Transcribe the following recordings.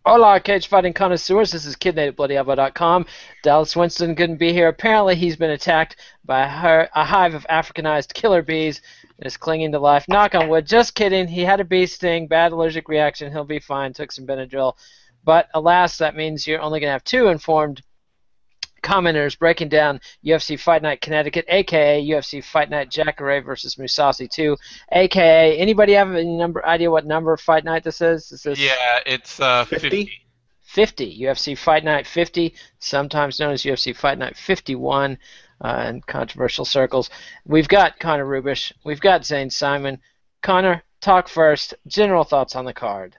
Hola, cage fighting connoisseurs. This is KidNativeBloodyElbow.com. Dallas Winston couldn't be here. Apparently, he's been attacked by a hive of Africanized killer bees and is clinging to life. Knock on wood. Just kidding. He had a bee sting, bad allergic reaction. He'll be fine. Took some Benadryl. But alas, that means you're only going to have two informed commenters breaking down UFC Fight Night Connecticut, aka UFC Fight Night Jacare versus Mousasi 2, aka anybody have any idea what number of Fight Night this is? Is this Yeah, it's 50. 50? 50, UFC Fight Night 50, sometimes known as UFC Fight Night 51 in controversial circles. We've got Connor Rubish. We've got Zane Simon. Connor, talk first. General thoughts on the card.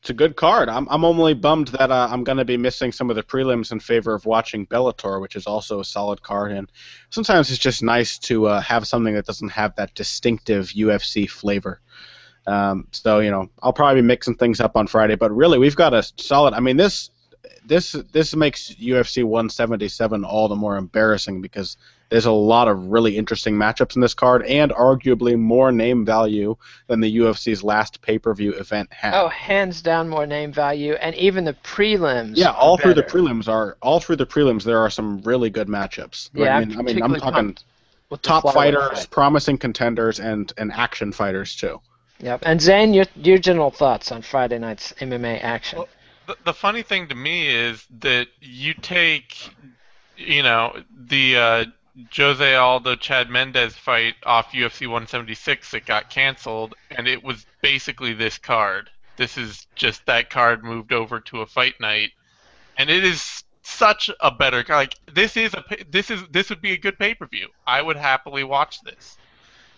It's a good card. I'm only bummed that I'm going to be missing some of the prelims in favor of watching Bellator, which is also a solid card. And sometimes it's just nice to have something that doesn't have that distinctive UFC flavor. So I'll probably be mixing things up on Friday. But really, we've got a solid. I mean, this makes UFC 177 all the more embarrassing because there's a lot of really interesting matchups in this card and arguably more name value than the UFC's last pay-per-view event had. Oh, hands down more name value, and even the prelims. Yeah, all through the prelims there are some really good matchups. Yeah, I'm talking top fighters, promising contenders, and action fighters too. Yep. And Zane, your general thoughts on Friday night's MMA action? Well, the funny thing to me is that you take, the Jose Aldo Chad Mendez fight off UFC 176 that got canceled, and it was basically this card. This is just that card moved over to a fight night, and it is such a better like this would be a good pay-per-view. I would happily watch this.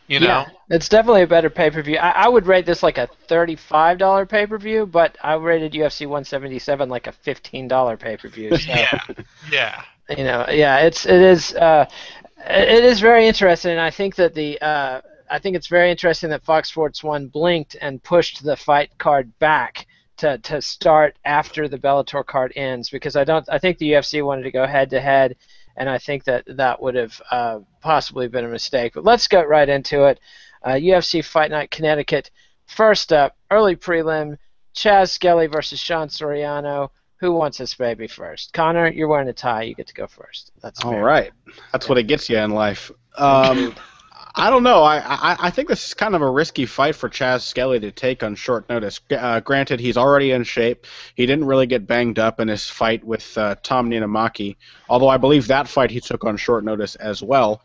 Yeah, it's definitely a better pay-per-view. I would rate this like a $35 pay-per-view, but I rated UFC 177 like a $15 pay-per-view. So, yeah. It is very interesting. And I think that I think it's very interesting that Fox Sports 1 blinked and pushed the fight card back to start after the Bellator card ends, because I think the UFC wanted to go head-to-head, and I think that would have possibly been a mistake. But let's get right into it. UFC Fight Night Connecticut. First up, early prelim, Chaz Skelly versus Sean Soriano. Who wants this baby first? Connor, you're wearing a tie. You get to go first. That's fair. All right. That's what it gets you in life. I don't know. I think this is kind of a risky fight for Chaz Skelly to take on short notice. Granted, he's already in shape. He didn't really get banged up in his fight with Tom Ninamaki, although I believe that fight he took on short notice as well.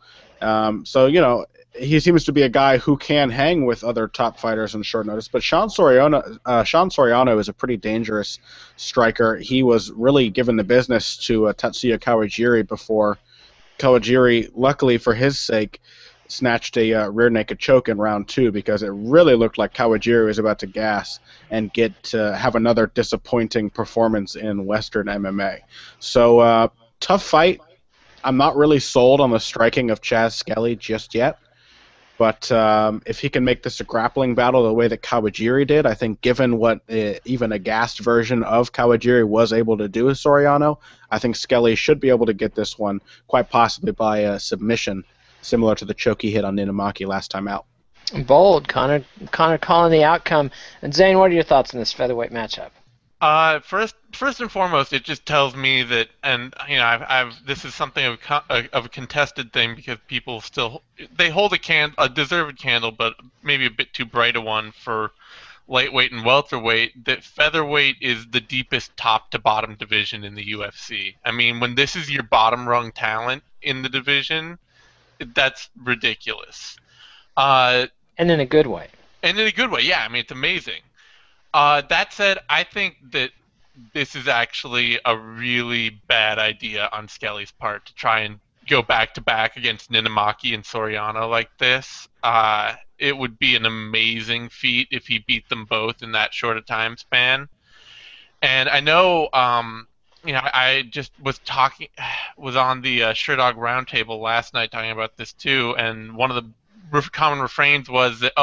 He seems to be a guy who can hang with other top fighters on short notice. But Sean Soriano is a pretty dangerous striker. He was really given the business to Tatsuya Kawajiri before Kawajiri, luckily for his sake, snatched a rear naked choke in round 2, because it really looked like Kawajiri was about to gas and have another disappointing performance in Western MMA. So tough fight. I'm not really sold on the striking of Chaz Skelly just yet. But if he can make this a grappling battle the way that Kawajiri did, I think given what even a gassed version of Kawajiri was able to do with Soriano, I think Skelly should be able to get this one, quite possibly by a submission, similar to the choke he hit on Ninamaki last time out. Bold, Connor calling the outcome. And Zane, what are your thoughts on this featherweight matchup? First and foremost, it just tells me that, and this is something of a contested thing, because people they hold a deserved candle, but maybe a bit too bright a one for lightweight and welterweight. That featherweight is the deepest top to bottom division in the UFC. I mean, when this is your bottom rung talent in the division, that's ridiculous. And in a good way. Yeah. I mean, it's amazing. That said, I think that this is actually a really bad idea on Skelly's part to try and go back-to-back against Ninamaki and Soriano like this. It would be an amazing feat if he beat them both in that short a time span. And I know, I just was on the Sherdog Roundtable last night talking about this too, and one of the common refrains was that,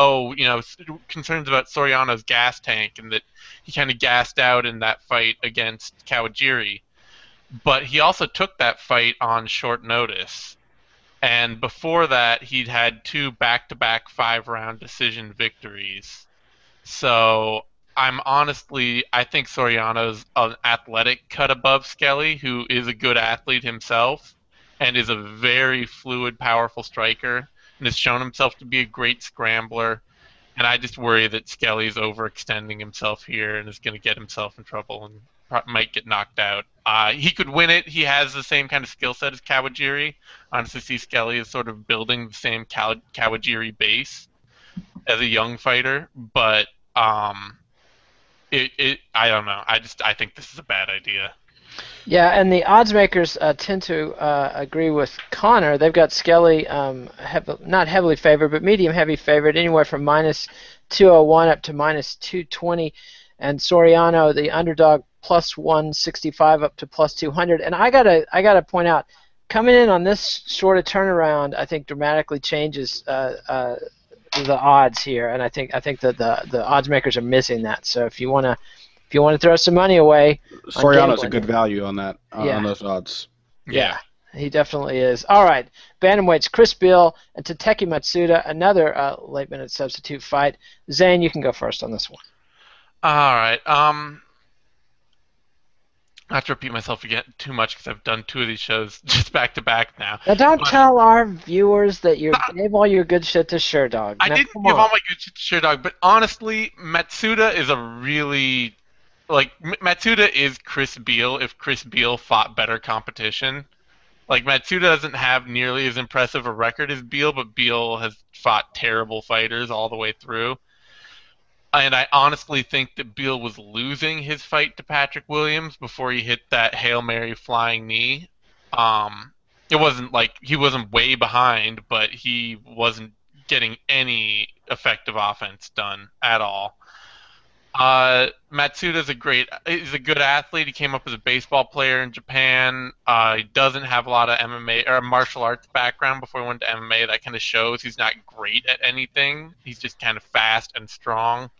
concerns about Soriano's gas tank, and that he kind of gassed out in that fight against Kawajiri. But he also took that fight on short notice. And before that, he'd had 2 back-to-back 5-round decision victories. So I think Soriano's an athletic cut above Skelly, who is a good athlete himself and is a very fluid, powerful striker and has shown himself to be a great scrambler. And I just worry that Skelly's overextending himself here and is going to get himself in trouble and might get knocked out. He could win it. He has the same kind of skill set as Kawajiri. Honestly, see Skelly is sort of building the same Kawajiri base as a young fighter, but I don't know. I think this is a bad idea. Yeah, and the odds makers tend to agree with Connor. They've got Skelly not heavily favored, but medium heavy favored, anywhere from minus 201 up to minus 220, and Soriano, the underdog, plus 165 up to plus 200. And I gotta point out, coming in on this short a turnaround, I think dramatically changes the odds here, and I think that the odds makers are missing that. So if you want to throw some money away, Soriano's a good value on that on those odds. Yeah, he definitely is. All right, bantamweights: Chris Beal and Tateki Matsuda, another late-minute substitute fight. Zane, you can go first on this one. All right. Not to repeat myself again too much because I've done 2 of these shows just back to back now. Now don't tell our viewers that you gave all your good shit to Sherdog. I didn't give all my good shit to Sherdog, but honestly, Matsuda is a really Matsuda is Chris Beal if Chris Beal fought better competition. Like, Matsuda doesn't have nearly as impressive a record as Beal, but Beal has fought terrible fighters all the way through. And I honestly think that Beal was losing his fight to Patrick Williams before he hit that Hail Mary flying knee. It wasn't like he wasn't way behind, but he wasn't getting any effective offense done at all. Matsuda's he's a good athlete. He came up as a baseball player in Japan. He doesn't have a lot of MMA or martial arts background before he went to MMA. That kind of shows he's not great at anything. He's just kind of fast and strong.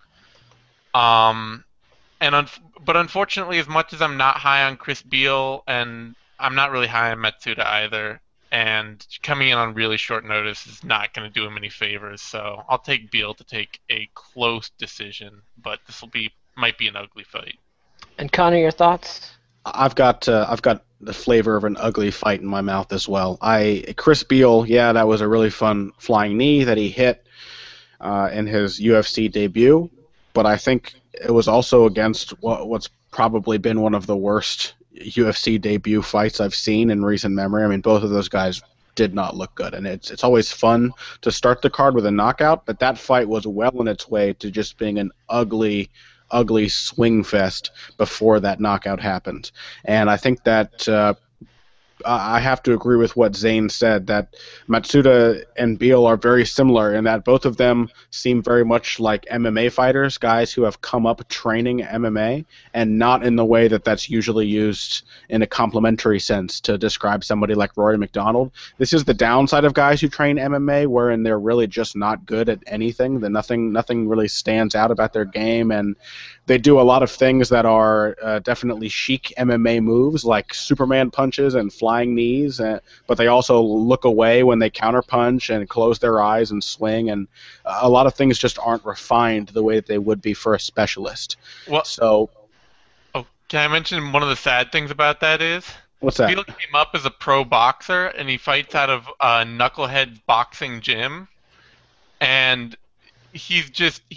But unfortunately, as much as I'm not high on Chris Beal, and I'm not really high on Matsuda either, and coming in on really short notice is not going to do him any favors. So I'll take Beal to take a close decision, but might be an ugly fight. And Connor, your thoughts? I've got the flavor of an ugly fight in my mouth as well. Chris Beal, yeah, that was a really fun flying knee that he hit in his UFC debut, but I think it was also against what's probably been one of the worst UFC debut fights I've seen in recent memory. I mean, both of those guys did not look good, and it's always fun to start the card with a knockout, but that fight was well on its way to just being an ugly swing fest before that knockout happened. And I think that I have to agree with what Zane said, that Matsuda and Beal are very similar in that both of them seem very much like MMA fighters, guys who have come up training MMA, and not in the way that that's usually used in a complimentary sense to describe somebody like Rory McDonald. This is the downside of guys who train MMA, wherein they're really just not good at anything. That nothing really stands out about their game, and they do a lot of things that are definitely chic MMA moves, like Superman punches and flying knees, but they also look away when they counterpunch and close their eyes and swing, and a lot of things just aren't refined the way that they would be for a specialist. Can I mention one of the sad things about that is? What's that? Beal came up as a pro boxer, and he fights out of Knucklehead Boxing Gym, and he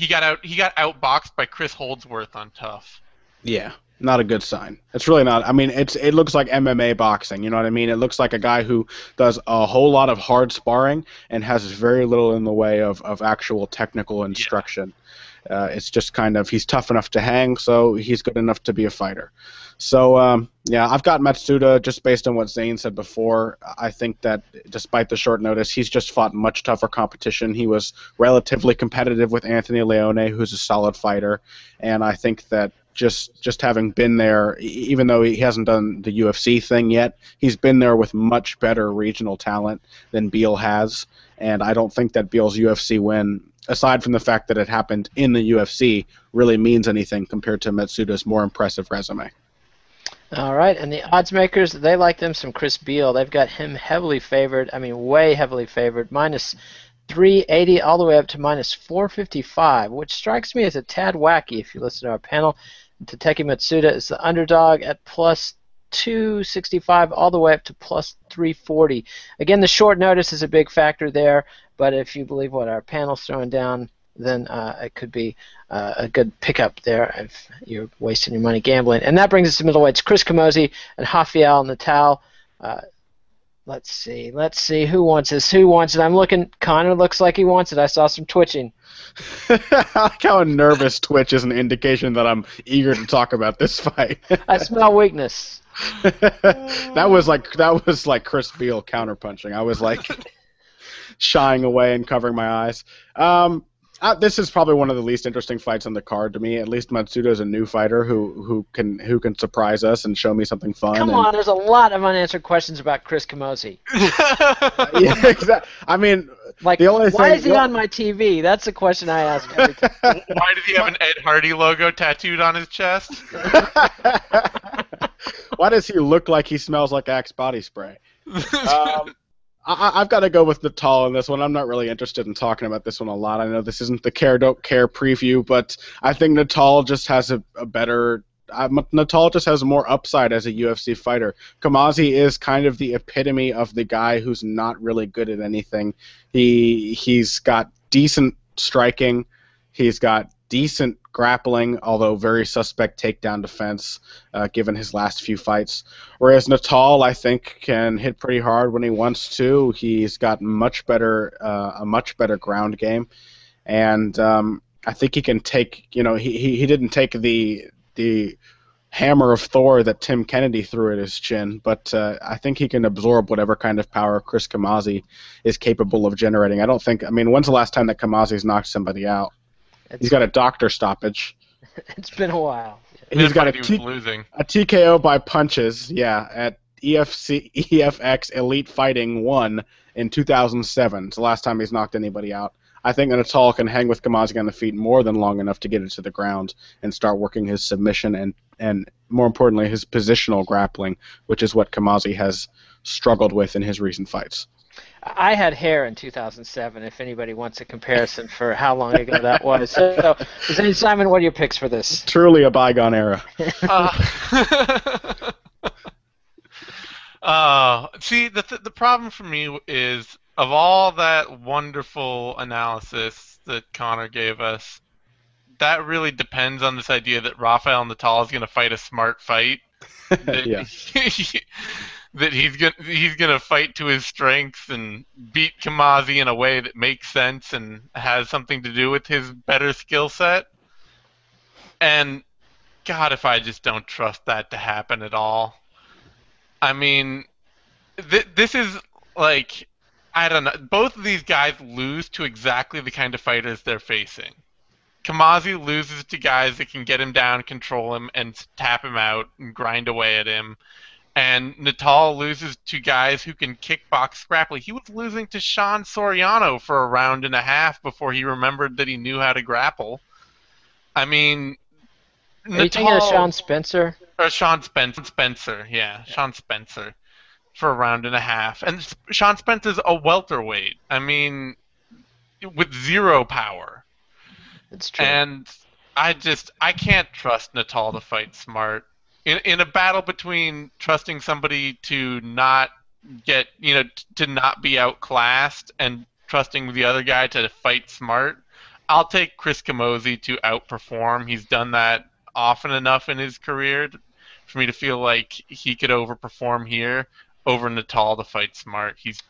got outboxed by Chris Holdsworth on Tough. Yeah, not a good sign. It's really not. I mean, it looks like MMA boxing. You know what I mean? It looks like a guy who does a whole lot of hard sparring and has very little in the way of actual technical instruction. Yeah. It's just kind of, he's tough enough to hang, so he's good enough to be a fighter. So, yeah, I've got Matsuda just based on what Zane said before. I think that despite the short notice, he's just fought much tougher competition. He was relatively competitive with Anthony Leone, who's a solid fighter, and I think that just having been there, even though he hasn't done the UFC thing yet, he's been there with much better regional talent than Beal has, and I don't think that Beal's UFC win, aside from the fact that it happened in the UFC, really means anything compared to Matsuda's more impressive resume. All right, and the odds makers, they like them some Chris Beal. They've got him heavily favored, I mean way heavily favored, minus 380 all the way up to minus 455, which strikes me as a tad wacky if you listen to our panel. Tateki Matsuda is the underdog at plus 265 all the way up to plus 340. Again, the short notice is a big factor there, but if you believe what our panel's throwing down, then it could be a good pickup there if you're wasting your money gambling. And that brings us to middleweights. Chris Camozzi and Rafael Natal. Let's see. Who wants this? Who wants it? I'm looking. Connor looks like he wants it. I saw some twitching. I like how a nervous twitch is an indication that I'm eager to talk about this fight. I smell weakness. That was like Chris Beal counterpunching. I was like shying away and covering my eyes. This is probably one of the least interesting fights on the card to me. At least Matsuda is a new fighter who can surprise us and show me something fun. Come on, there's a lot of unanswered questions about Chris Camozzi. Yeah, exactly. I mean, like, why is he on my TV? That's the question I ask every time. Why does he have an Ed Hardy logo tattooed on his chest? Why does he look like he smells like Axe body spray? I've got to go with Natal in this one. I'm not really interested in talking about this one a lot. I know this isn't the Care Don't Care preview, but I think Natal just has Natal just has more upside as a UFC fighter. Camozzi is kind of the epitome of the guy who's not really good at anything. He's got decent striking. He's got decent grappling, although very suspect takedown defense, given his last few fights. Whereas Natal, I think, can hit pretty hard when he wants to. He's got a much better ground game, and I think he can take. He didn't take the hammer of Thor that Tim Kennedy threw at his chin, but I think he can absorb whatever kind of power Chris Camozzi is capable of generating. When's the last time that Camozzi's knocked somebody out? He's got a doctor stoppage. It's been a while. He's got a TKO by punches, at EFX Elite Fighting 1 in 2007. It's the last time he's knocked anybody out. I think Natal can hang with Camozzi on the feet more than long enough to get it to the ground and start working his submission and more importantly, his positional grappling, which is what Camozzi has struggled with in his recent fights. I had hair in 2007, if anybody wants a comparison for how long ago that was. So, Zane Simon, what are your picks for this? Truly a bygone era. See, the problem for me is, of all that wonderful analysis that Connor gave us, that really depends on this idea that Rafael Natal is going to fight a smart fight. Yeah. That he's gonna fight to his strengths and beat Camozzi in a way that makes sense and has something to do with his better skill set. And God, if I just don't trust that to happen at all. I mean, this is like, I don't know. Both of these guys lose to exactly the kind of fighters they're facing. Camozzi loses to guys that can get him down, control him, and tap him out and grind away at him. And Natal loses to guys who can kickbox grapple. He was losing to Sean Soriano for a round and a half before he remembered that he knew how to grapple. I mean, Are you thinking of Sean Spencer? Or Sean Spencer, yeah, Sean Spencer for a round and a half. And Sean Spencer's a welterweight. I mean, with zero power. It's true. And I can't trust Natal to fight smart. In a battle between trusting somebody to not get, to not be outclassed and trusting the other guy to fight smart, I'll take Chris Camozzi to outperform. He's done that often enough in his career for me to feel like he could overperform here over Natal to fight smart. He's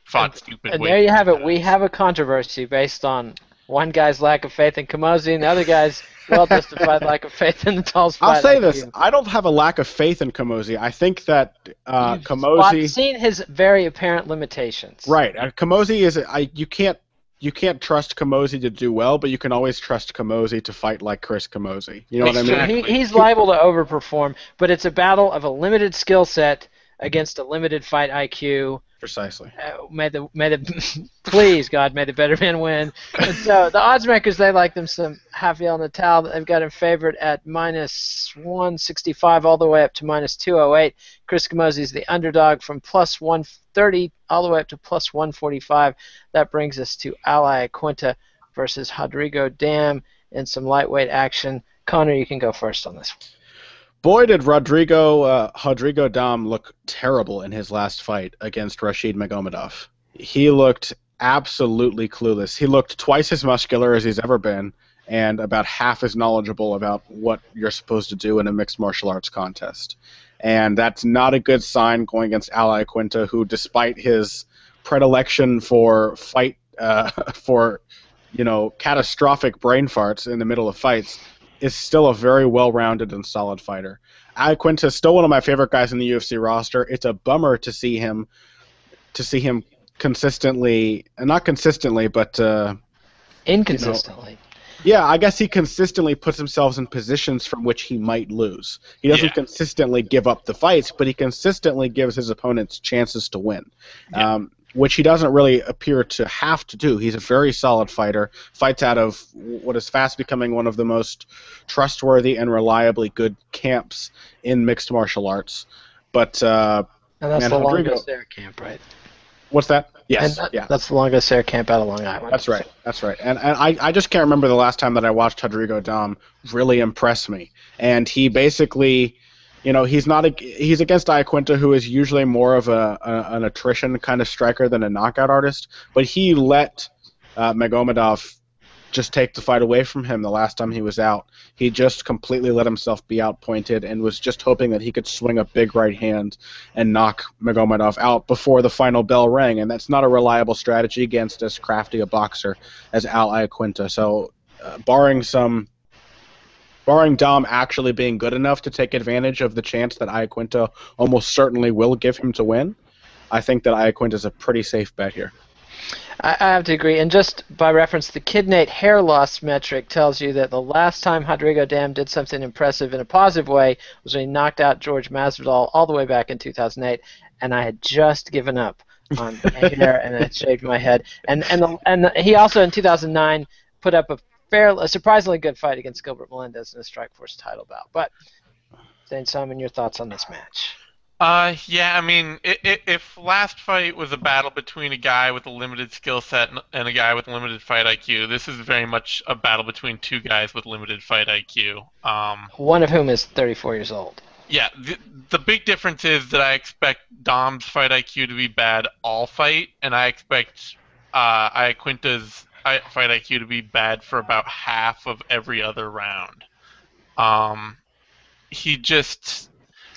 fought stupid. And there you have it. We have a controversy based on one guy's lack of faith in Camozzi and the other guy's well-justified lack of faith in Natal's fight. I'll say this. I don't have a lack of faith in Camozzi. I think that Camozzi... I've seen his very apparent limitations. Right. Camozzi is... You can't trust Camozzi to do well, but you can always trust Camozzi to fight like Chris Camozzi. You know what I mean? He's liable to overperform, but it's a battle of a limited skill set against a limited fight IQ. Precisely. Please God, may the better man win. And so the odds makers, they like them some Rafael Natal. They've got him favored at -165 all the way up to -208. Chris Camozzi is the underdog from +130 all the way up to +145. That brings us to Iaquinta versus Rodrigo Damm in some lightweight action. Connor, you can go first on this one. Boy, did Rodrigo Damm look terrible in his last fight against Rashid Magomedov. He looked absolutely clueless. He looked twice as muscular as he's ever been and about half as knowledgeable about what you're supposed to do in a mixed martial arts contest. And that's not a good sign going against Iaquinta, who, despite his predilection for catastrophic brain farts in the middle of fights, is still a very well-rounded and solid fighter. Iaquinta is still one of my favorite guys in the UFC roster. It's a bummer to see him consistently, not consistently, but inconsistently. Yeah, I guess he consistently puts himself in positions from which he might lose. He doesn't consistently give up the fights, but he consistently gives his opponents chances to win. Yeah. Which he doesn't really appear to have to do. He's a very solid fighter, fights out of what is fast becoming one of the most trustworthy and reliably good camps in mixed martial arts. But and that's the longest air camp, right? What's that? Yes, that's the longest air camp out of Long Island. That's right. And I just can't remember the last time that I watched Rodrigo Damm really impress me. And he basically... he's against Iaquinta, who is usually more of an attrition kind of striker than a knockout artist. But he let Magomedov just take the fight away from him the last time he was out. He just completely let himself be outpointed and was just hoping that he could swing a big right hand and knock Magomedov out before the final bell rang. And that's not a reliable strategy against as crafty a boxer as Iaquinta. So barring Damm actually being good enough to take advantage of the chance that Iaquinta almost certainly will give him to win, I think that Iaquinta is a pretty safe bet here. I have to agree. And just by reference, the Kidnate hair loss metric tells you that the last time Rodrigo Damm did something impressive in a positive way was when he knocked out George Masvidal all the way back in 2008, and I had just given up on hair and I had shaved my head. And he also in 2009 put up a surprisingly good fight against Gilbert Melendez in a Strikeforce title bout. But, St. Simon, your thoughts on this match? Yeah, I mean, if last fight was a battle between a guy with a limited skill set and a guy with limited fight IQ, this is very much a battle between two guys with limited fight IQ. One of whom is 34 years old. Yeah, the big difference is that I expect Damm's fight IQ to be bad all fight, and I expect Iaquinta's fight IQ to be bad for about half of every other round.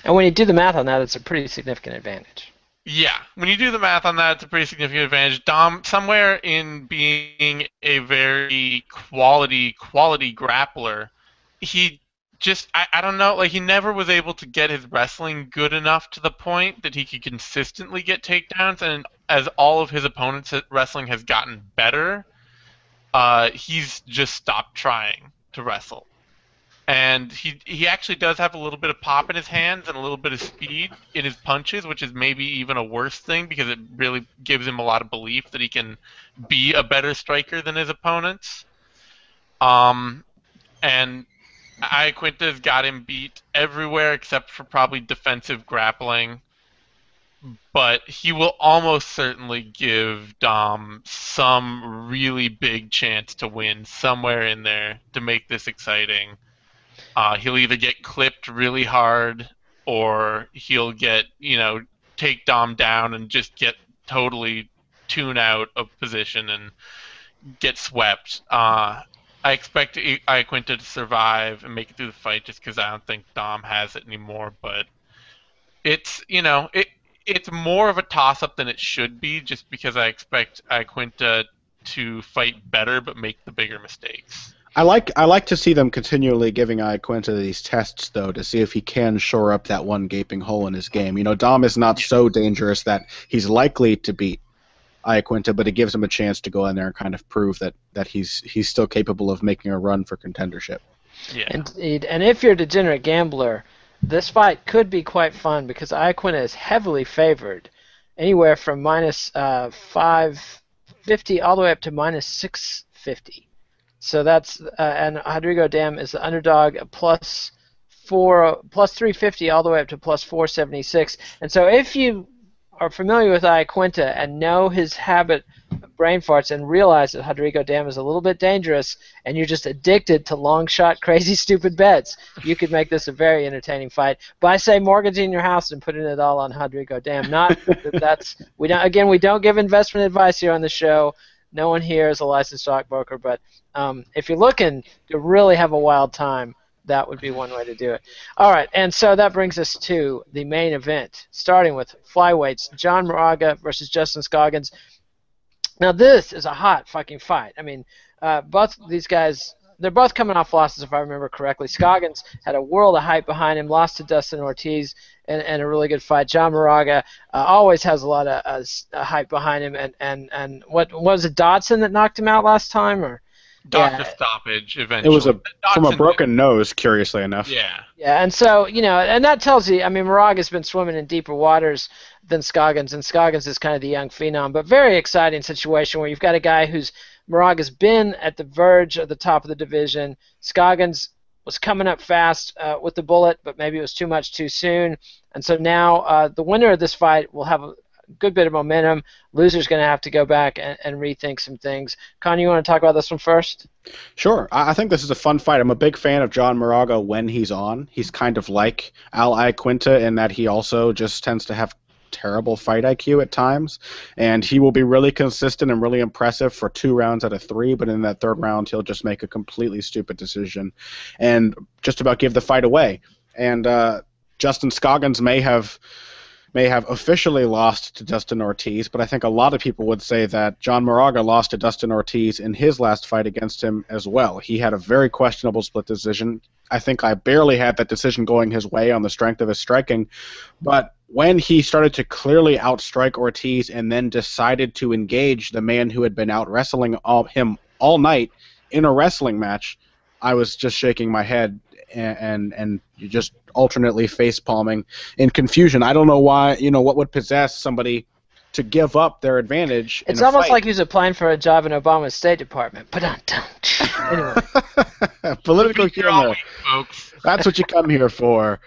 And when you do the math on that, it's a pretty significant advantage. Yeah, when you do the math on that, it's a pretty significant advantage. Damm, somewhere in being a very quality grappler, he just, I don't know, like he never was able to get his wrestling good enough to the point that he could consistently get takedowns, and as all of his opponents' wrestling has gotten better, he's just stopped trying to wrestle. And he actually does have a little bit of pop in his hands and a little bit of speed in his punches, which is maybe even a worse thing because it really gives him a lot of belief that he can be a better striker than his opponents. And Iaquinta's got him beat everywhere except for probably defensive grappling. But he will almost certainly give Damm some really big chance to win somewhere in there to make this exciting. He'll either get clipped really hard or he'll get, take Damm down and just get totally tune out of position and get swept. I expect Iaquinta to survive and make it through the fight just because I don't think Damm has it anymore. But it's, it's more of a toss-up than it should be just because I expect Iaquinta to fight better but make the bigger mistakes. I like to see them continually giving Iaquinta these tests, though, to see if he can shore up that one gaping hole in his game. Damm is not so dangerous that he's likely to beat Iaquinta, but it gives him a chance to go in there and kind of prove that he's still capable of making a run for contendership. Yeah. Indeed. And if you're a degenerate gambler, this fight could be quite fun because Iaquinta is heavily favored, anywhere from minus 550 all the way up to minus 650. So that's and Rodrigo Damm is the underdog, plus 350 all the way up to plus 476. And so if you are familiar with Iaquinta and know his habit of brain farts and realize that Rodrigo Damm is a little bit dangerous and you're just addicted to long shot, crazy, stupid bets, you could make this a very entertaining fight by, say, mortgaging your house and putting it all on Rodrigo Damm. Not that that's we don't give investment advice here on the show. No one here is a licensed stockbroker, but if you're looking to really have a wild time, that would be one way to do it. All right, and so that brings us to the main event, starting with flyweights, John Moraga versus Justin Scoggins. Now, this is a hot fucking fight. I mean, both these guys, they're both coming off losses, if I remember correctly. Scoggins had a world of hype behind him, lost to Dustin Ortiz in a really good fight. John Moraga always has a lot of hype behind him. And what was it, Dodson that knocked him out last time? Or Doctor stoppage eventually. It was from a broken nose, curiously enough. Yeah. Yeah, and so, and that tells you, I mean, Moraga's been swimming in deeper waters than Scoggins, and Scoggins is kind of the young phenom, but very exciting situation where you've got a guy who's, Moraga's been at the verge of the top of the division. Scoggins was coming up fast with the bullet, but maybe it was too much too soon, and so now the winner of this fight will have a good bit of momentum. Loser's going to have to go back and rethink some things. Con, you want to talk about this one first? Sure. I think this is a fun fight. I'm a big fan of John Moraga when he's on. He's kind of like Al Iaquinta in that he also just tends to have terrible fight IQ at times, and he will be really consistent and really impressive for 2 rounds out of 3, but in that 3rd round he'll just make a completely stupid decision and just about give the fight away. And Justin Scoggins may have officially lost to Dustin Ortiz, but I think a lot of people would say that John Moraga lost to Dustin Ortiz in his last fight against him as well. He had a very questionable split decision. I think I barely had that decision going his way on the strength of his striking, but when he started to clearly outstrike Ortiz and then decided to engage the man who had been out wrestling him all night in a wrestling match, I was just shaking my head and just alternately face palming in confusion. I don't know why, what would possess somebody to give up their advantage. It's almost like he was applying for a job in Obama's State Department. Anyway. Political humor, folks. That's what you come here for.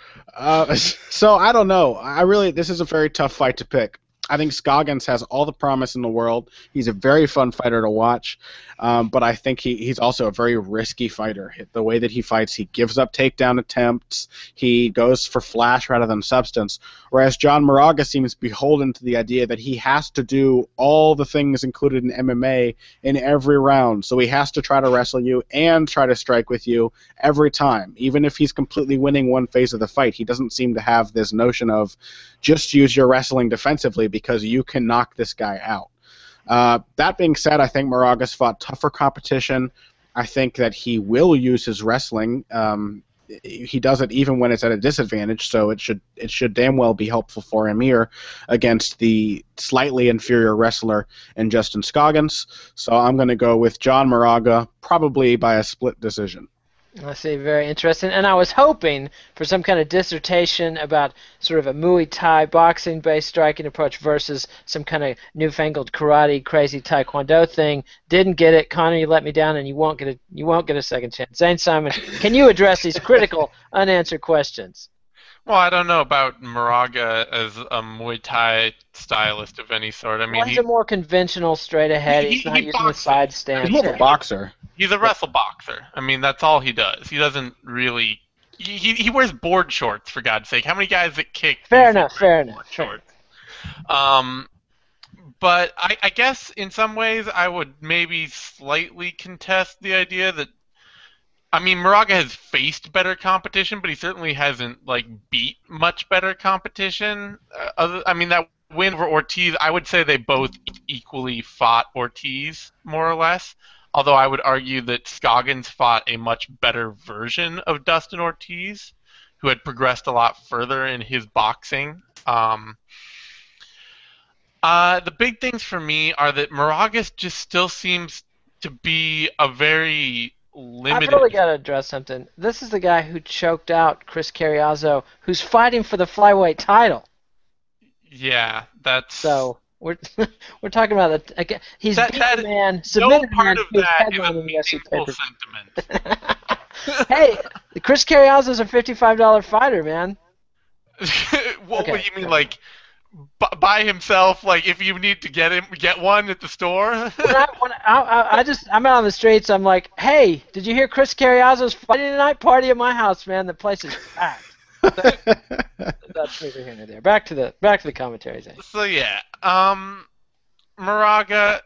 So I don't know. This is a very tough fight to pick. I think Scoggins has all the promise in the world. He's a very fun fighter to watch, but I think he's also a very risky fighter. The way that he fights, he gives up takedown attempts. He goes for flash rather than substance, whereas John Moraga seems beholden to the idea that he has to do all the things included in MMA in every round. So he has to try to wrestle you and try to strike with you every time. Even if he's completely winning one phase of the fight, he doesn't seem to have this notion of just use your wrestling defensively because you can knock this guy out. That being said, I think Moraga's fought tougher competition. I think that he will use his wrestling. He does it even when it's at a disadvantage, so it should damn well be helpful for him here against the slightly inferior wrestler in Justin Scoggins. So I'm going to go with John Moraga, probably by a split decision. I see, very interesting. And I was hoping for some kind of dissertation about sort of a Muay Thai boxing-based striking approach versus some kind of newfangled karate, crazy Taekwondo thing. Didn't get it. Connor, you let me down, and you won't get a second chance. Zane Simon, can you address these critical unanswered questions? Well, I don't know about Moraga as a Muay Thai stylist of any sort. I mean, he's a more conventional, straight ahead. He's not using the side stance. He's more of a boxer. He's a wrestle boxer. I mean, that's all he does. He doesn't really. He wears board shorts, for God's sake. How many guys that kick? Fair enough. Shorts. But I guess in some ways I would maybe slightly contest the idea that. I mean, Moraga has faced better competition, but he certainly hasn't beat much better competition. That win over Ortiz, I would say they both equally fought Ortiz, more or less. Although I would argue that Scoggins fought a much better version of Dustin Ortiz, who had progressed a lot further in his boxing. The big things for me are that Moraga just still seems to be a very I've limited. really got to address something. This is the guy who choked out Chris Carriazo, who's fighting for the flyweight title. Yeah, that's So we're talking about he's that. beaten That a man, no submitted a part man of who's that is a headlining the UFC meaningful pay-per-view. sentiment. Hey, Chris Carriazo's a $55 fighter, man. What Okay. do you mean, like by himself? Like if you need to get one at the store? I'm out on the streets. I'm like, hey, did you hear Chris Carriazo's fighting tonight? Party at my house, man. The place is packed. That's neither here nor there. Back to the commentary, Zane. So yeah, Moraga,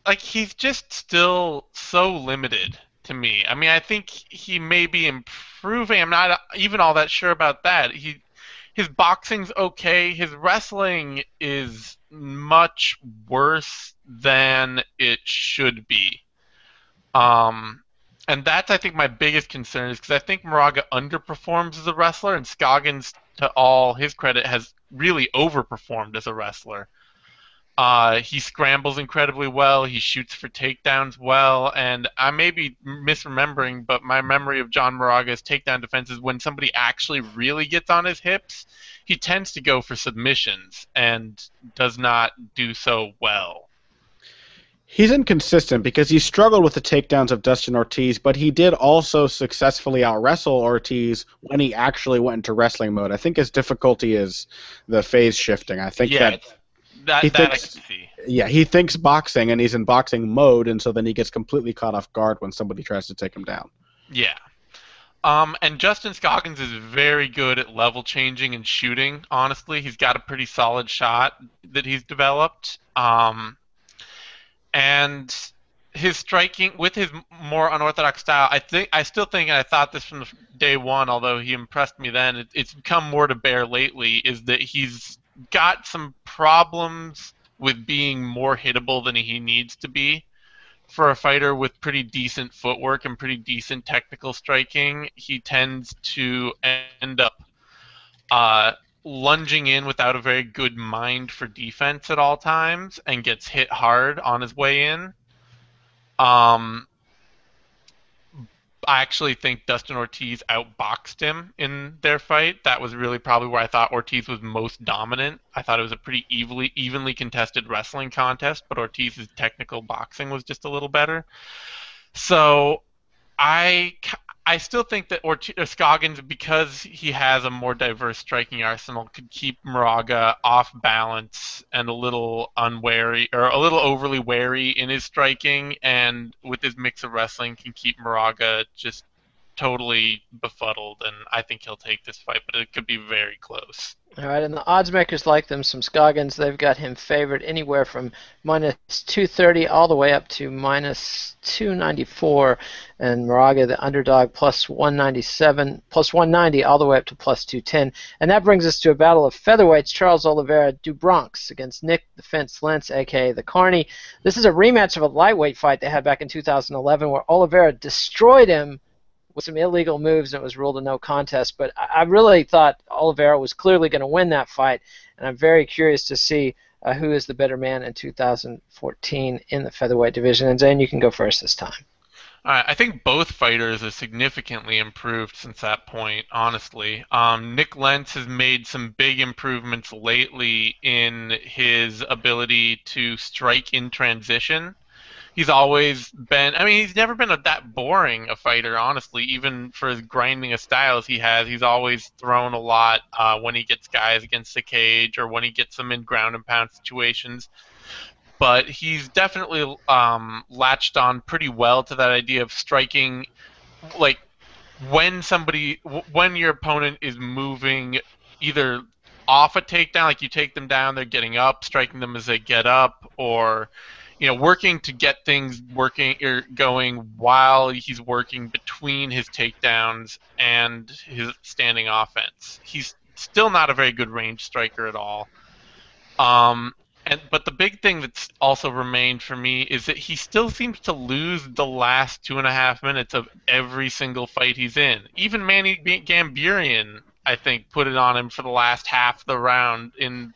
like he's just still so limited to me. I mean, I think he may be improving. I'm not even all that sure about that. His boxing's okay. His wrestling is much worse than it should be. And that's, I think, my biggest concern is because I think Moraga underperforms as a wrestler, and Scoggins, to all his credit, has really overperformed as a wrestler. He scrambles incredibly well. He shoots for takedowns well, and I may be misremembering, but my memory of John Moraga's takedown defense is when somebody actually really gets on his hips, he tends to go for submissions and does not do so well. He's inconsistent because he struggled with the takedowns of Dustin Ortiz, but he did also successfully out-wrestle Ortiz when he actually went into wrestling mode. I think his difficulty is the phase shifting. I think that he I thinks, can see. yeah, he thinks boxing and he's in boxing mode, and so then he gets completely caught off guard when somebody tries to take him down. Yeah. And Justin Scoggins is very good at level changing and shooting, honestly. He's got a pretty solid shot that he's developed. And his striking, with his more unorthodox style, I still think, and I thought this from day one, although he impressed me then, it's become more to bear lately, is that he's got some problems with being more hittable than he needs to be. For a fighter with pretty decent footwork and pretty decent technical striking, he tends to end up lunging in without a very good mind for defense at all times and gets hit hard on his way in. I actually think Dustin Ortiz outboxed him in their fight. That was really probably where I thought Ortiz was most dominant. I thought it was a pretty evenly contested wrestling contest, but Ortiz's technical boxing was just a little better. So I still think that Scoggins, because he has a more diverse striking arsenal, could keep Moraga off balance and a little unwary or a little overly wary in his striking, and with his mix of wrestling can keep Moraga just totally befuddled. And I think he'll take this fight, but it could be very close. All right, and the odds makers like them some Scoggins. They've got him favored anywhere from -230 all the way up to -294, and Moraga, the underdog, +197, +190 all the way up to +210. And that brings us to a battle of featherweights: Charles Oliveira du Bronx against Nick the Fence Lentz, aka the Carney. This is a rematch of a lightweight fight they had back in 2011, where Oliveira destroyed him with some illegal moves, and it was ruled a no contest. But I really thought Oliveira was clearly going to win that fight, and I'm very curious to see who is the better man in 2014 in the featherweight division. And Zane, you can go first this time. I think both fighters have significantly improved since that point, honestly. Nick Lentz has made some big improvements lately in his ability to strike in transition. He's always been, I mean, he's never been that boring a fighter, honestly, even for as grinding a style as he has. He's always thrown a lot when he gets guys against the cage or when he gets them in ground and pound situations. But he's definitely latched on pretty well to that idea of striking, like when your opponent is moving either off a takedown, like you take them down, they're getting up, striking them as they get up, or working to get things working or going while he's working between his takedowns and his standing offense. He's still not a very good range striker at all. But the big thing that's also remained for me is that he still seems to lose the last 2.5 minutes of every single fight he's in. Even Manny Gamburian, I think, put it on him for the last half of the round in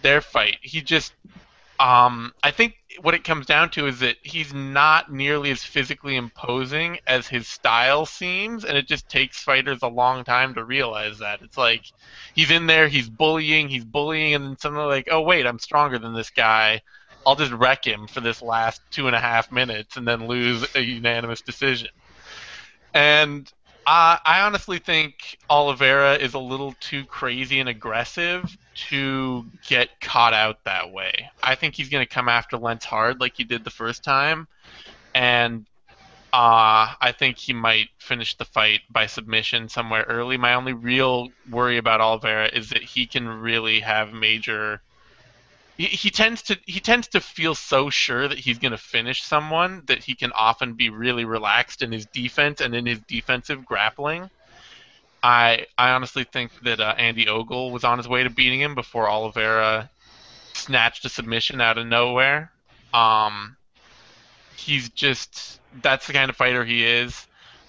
their fight. I think what it comes down to is that he's not nearly as physically imposing as his style seems, and it just takes fighters a long time to realize that. It's like he's in there, he's bullying, and then suddenly like, oh wait, I'm stronger than this guy. I'll just wreck him for this last 2.5 minutes and then lose a unanimous decision. And I honestly think Oliveira is a little too crazy and aggressive to get caught out that way. I think he's going to come after Lentz hard like he did the first time, and I think he might finish the fight by submission somewhere early. My only real worry about Oliveira is that he can really have major. He tends to feel so sure that he's going to finish someone that he can often be really relaxed in his defense and in his defensive grappling. I honestly think that Andy Ogle was on his way to beating him before Oliveira snatched a submission out of nowhere. He's just that's the kind of fighter he is.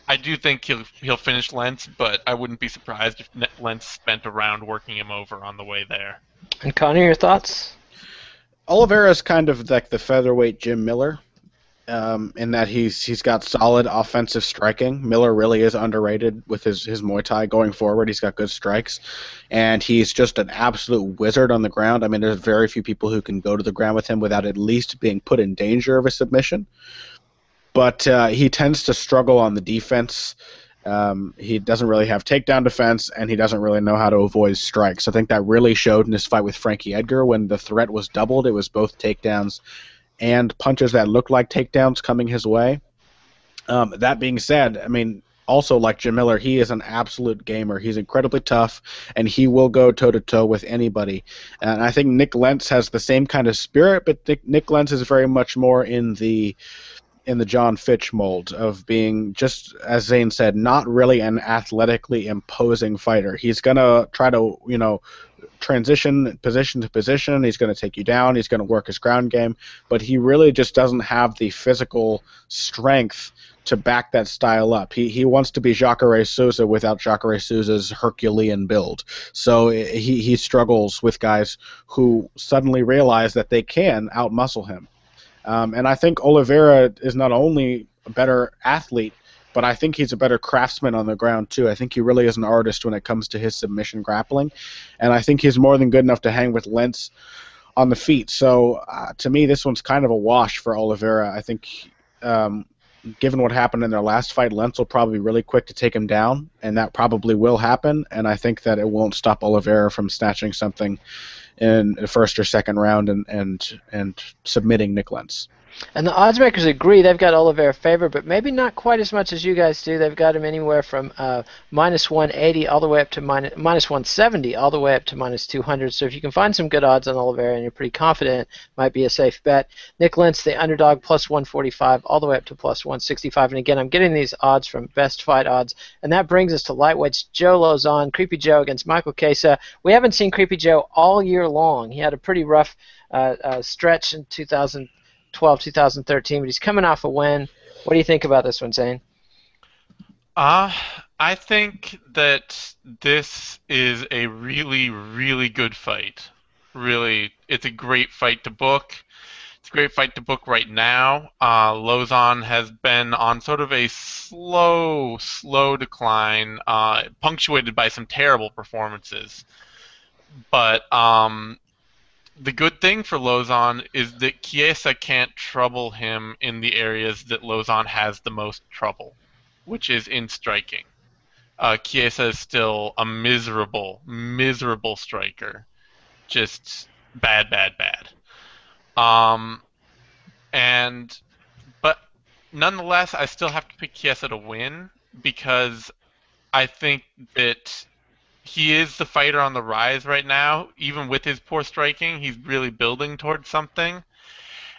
I do think he'll finish Lentz, but I wouldn't be surprised if Lentz spent a round working him over on the way there. And Connor, your thoughts? Oliveira is kind of like the featherweight Jim Miller, in that he's got solid offensive striking. Miller really is underrated with his Muay Thai going forward. He's got good strikes, and he's just an absolute wizard on the ground. I mean, there's very few people who can go to the ground with him without at least being put in danger of a submission. But he tends to struggle on the defense. He doesn't really have takedown defense, and he doesn't really know how to avoid strikes. I think that really showed in his fight with Frankie Edgar when the threat was doubled. It was both takedowns and punches that looked like takedowns coming his way. That being said, I mean, also like Jim Miller, he is an absolute gamer. He's incredibly tough, and he will go toe-to-toe with anybody. And I think Nick Lentz has the same kind of spirit, but Nick Lentz is very much more in the John Fitch mold of being, just as Zane said, not really an athletically imposing fighter. He's going to try to, transition position to position. He's going to take you down. He's going to work his ground game, but he really just doesn't have the physical strength to back that style up. He wants to be Jacare Souza without Jacare Souza's Herculean build. So he struggles with guys who suddenly realize that they can outmuscle him. And I think Oliveira is not only a better athlete, but I think he's a better craftsman on the ground, too. I think he really is an artist when it comes to his submission grappling. And I think he's more than good enough to hang with Lentz on the feet. So, to me, this one's kind of a wash for Oliveira. I think, given what happened in their last fight, Lentz will probably be really quick to take him down, and that probably will happen. And I think that it won't stop Oliveira from snatching something in the first or second round and submitting Nick Lentz. And the odds makers agree. They've got Oliveira favored, but maybe not quite as much as you guys do. They've got him anywhere from minus 180 all the way up to minus 170 all the way up to minus 200. So if you can find some good odds on Oliveira and you're pretty confident, might be a safe bet. Nick Lentz, the underdog, plus 145 all the way up to plus 165. And again, I'm getting these odds from Best Fight Odds. And that brings us to lightweights. Joe Lauzon, Creepy Joe against Michael Chiesa. We haven't seen Creepy Joe all year long. He had a pretty rough stretch in 2013, but he's coming off a win. What do you think about this one, Zane? I think that this is a really, really good fight. Really, it's a great fight to book. It's a great fight to book right now. Lauzon has been on sort of a slow decline, punctuated by some terrible performances. But the good thing for Lauzon is that Chiesa can't trouble him in the areas that Lauzon has the most trouble, which is in striking. Chiesa is still a miserable striker. Just bad. But nonetheless, I still have to pick Chiesa to win because I think that he is the fighter on the rise right now. Even with his poor striking, he's really building towards something.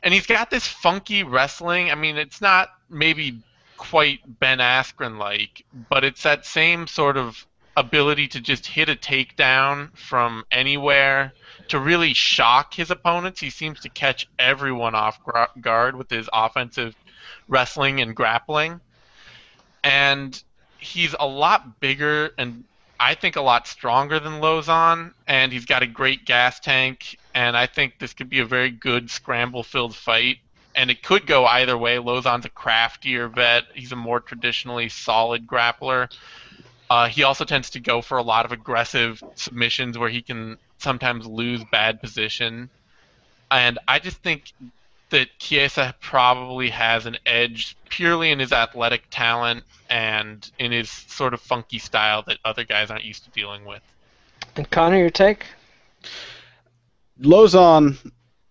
And he's got this funky wrestling. I mean, it's not maybe quite Ben Askren-like, but it's that same sort of ability to just hit a takedown from anywhere to really shock his opponents. He seems to catch everyone off guard with his offensive wrestling and grappling. And he's a lot bigger and I think a lot stronger than Lauzon, and he's got a great gas tank. and I think this could be a very good scramble-filled fight. And it could go either way. Lauzon's a craftier vet. He's a more traditionally solid grappler. He also tends to go for a lot of aggressive submissions where he can sometimes lose bad position. And I just think that Chiesa probably has an edge purely in his athletic talent and in his sort of funky style that other guys aren't used to dealing with. And Connor, your take? Lauzon,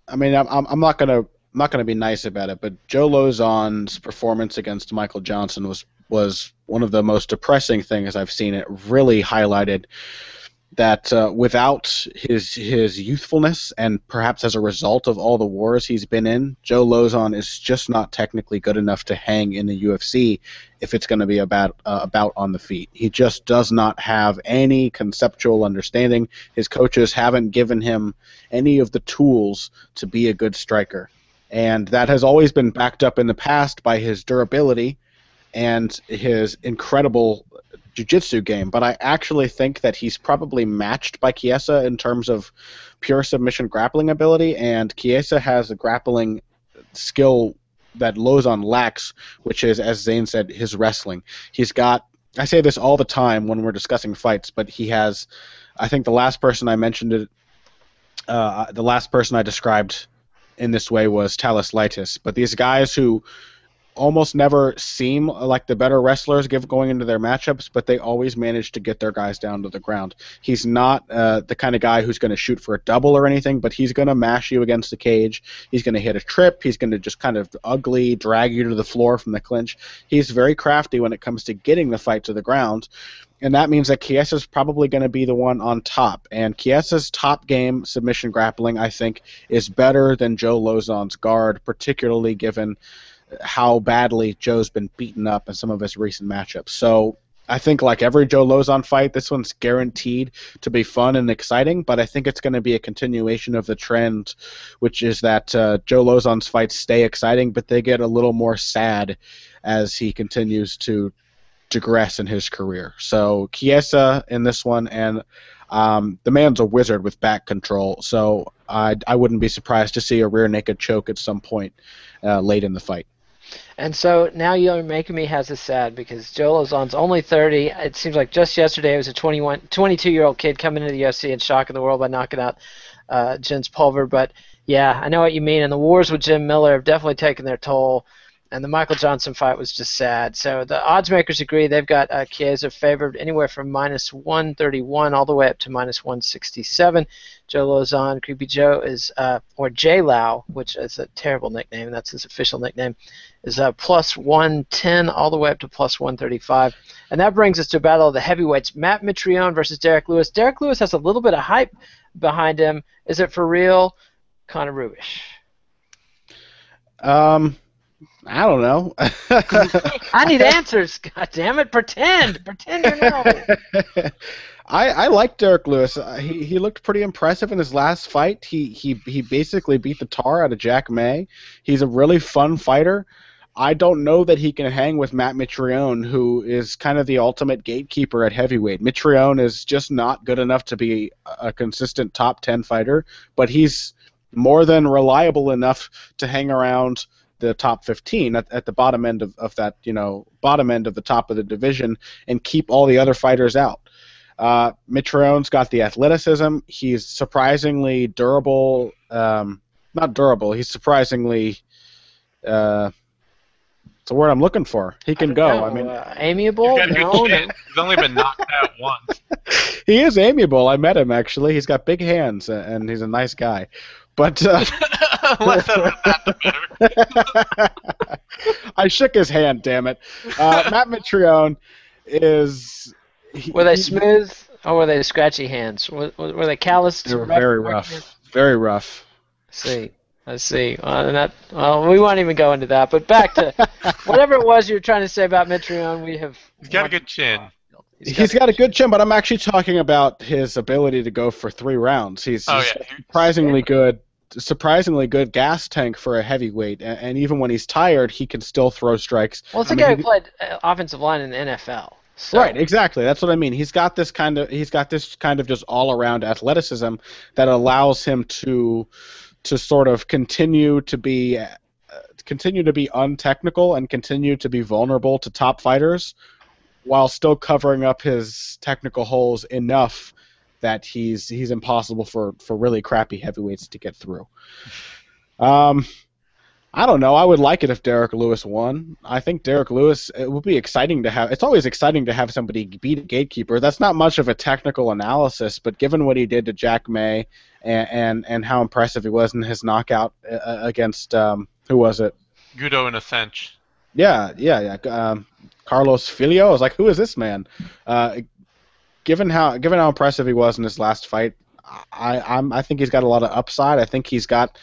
I mean, I'm not gonna be nice about it, but Joe Lauzon's performance against Michael Johnson was one of the most depressing things I've seen. It really highlighted that without his youthfulness and perhaps as a result of all the wars he's been in, Joe Lauzon is just not technically good enough to hang in the UFC if it's going to be about on the feet. He just does not have any conceptual understanding. His coaches haven't given him any of the tools to be a good striker. And that has always been backed up in the past by his durability and his incredible jiu-jitsu game, but I actually think that he's probably matched by Chiesa in terms of pure submission grappling ability, and Chiesa has a grappling skill that Lauzon lacks, which is, as Zane said, his wrestling. He's got, I say this all the time when we're discussing fights, but he has, I think the last person I mentioned it, the last person I described in this way was Talis Lightis, but these guys who almost never seem like the better wrestlers going into their matchups, but they always manage to get their guys down to the ground. He's not the kind of guy who's going to shoot for a double or anything, but he's going to mash you against the cage. He's going to hit a trip. He's going to just kind of ugly drag you to the floor from the clinch. He's very crafty when it comes to getting the fight to the ground, and that means that Chiesa's probably going to be the one on top. And Chiesa's top game submission grappling, I think, is better than Joe Lauzon's guard, particularly given how badly Joe's been beaten up in some of his recent matchups. So I think like every Joe Lauzon fight, this one's guaranteed to be fun and exciting, but I think it's going to be a continuation of the trend, which is that Joe Lauzon's fights stay exciting, but they get a little more sad as he continues to digress in his career. So Chiesa in this one, and the man's a wizard with back control, so I wouldn't be surprised to see a rear naked choke at some point late in the fight. And so now you're making me has us sad because Joe Lauzon's only 30. It seems like just yesterday it was a 22-year-old kid coming into the UFC and shocking the world by knocking out Jens Pulver. But yeah, I know what you mean. And the wars with Jim Miller have definitely taken their toll. And the Michael Johnson fight was just sad. So the odds makers agree. They've got Chiesa favored anywhere from -131 all the way up to -167. Joe Lauzon, Creepy Joe, is or J Lau, which is a terrible nickname. That's his official nickname, is +110 all the way up to +135. And that brings us to a battle of the heavyweights. Matt Mitrione versus Derek Lewis. Derek Lewis has a little bit of hype behind him. Is it for real? Connor Rubish. I don't know. I need answers. God damn it! Pretend you know. I like Derek Lewis. He looked pretty impressive in his last fight. He basically beat the tar out of Jack May. He's a really fun fighter. I don't know that he can hang with Matt Mitrione, who is kind of the ultimate gatekeeper at heavyweight. Mitrione is just not good enough to be a consistent top 10 fighter, but he's more than reliable enough to hang around the top 15 at the bottom end of that, bottom end of the top of the division and keep all the other fighters out. Mitrione's got the athleticism. He's surprisingly durable. Not durable. He's surprisingly. It's a word I'm looking for. He can go. I mean, amiable. He's got a good chin. He's only been knocked out once. He is amiable. I met him actually. He's got big hands and he's a nice guy. But less said about that, the better. I shook his hand. Damn it. Matt Mitrione is. Were they smooth or were they scratchy hands? Were they calloused? They were very rough. Very rough. I see. Well, we won't even go into that. But back to whatever it was you were trying to say about Mitrione. He's got a good chin. He's got a good chin, but I'm actually talking about his ability to go for 3 rounds. He's surprisingly good gas tank for a heavyweight, and even when he's tired, he can still throw strikes. Well, it's a guy who played offensive line in the NFL. So, Right, exactly. That's what I mean. He's got this kind of just all around athleticism that allows him to sort of continue to be untechnical and continue to be vulnerable to top fighters while still covering up his technical holes enough that he's impossible for really crappy heavyweights to get through. I don't know. I would like it if Derek Lewis won. I think Derek Lewis, it would be exciting to have. It's always exciting to have somebody beat a gatekeeper. That's not much of a technical analysis, but given what he did to Jack May and how impressive he was in his knockout against who was it? Gudo in a cinch. Yeah. Carlos Filio. I was like, who is this man? Given how impressive he was in his last fight, I think he's got a lot of upside. I think he's got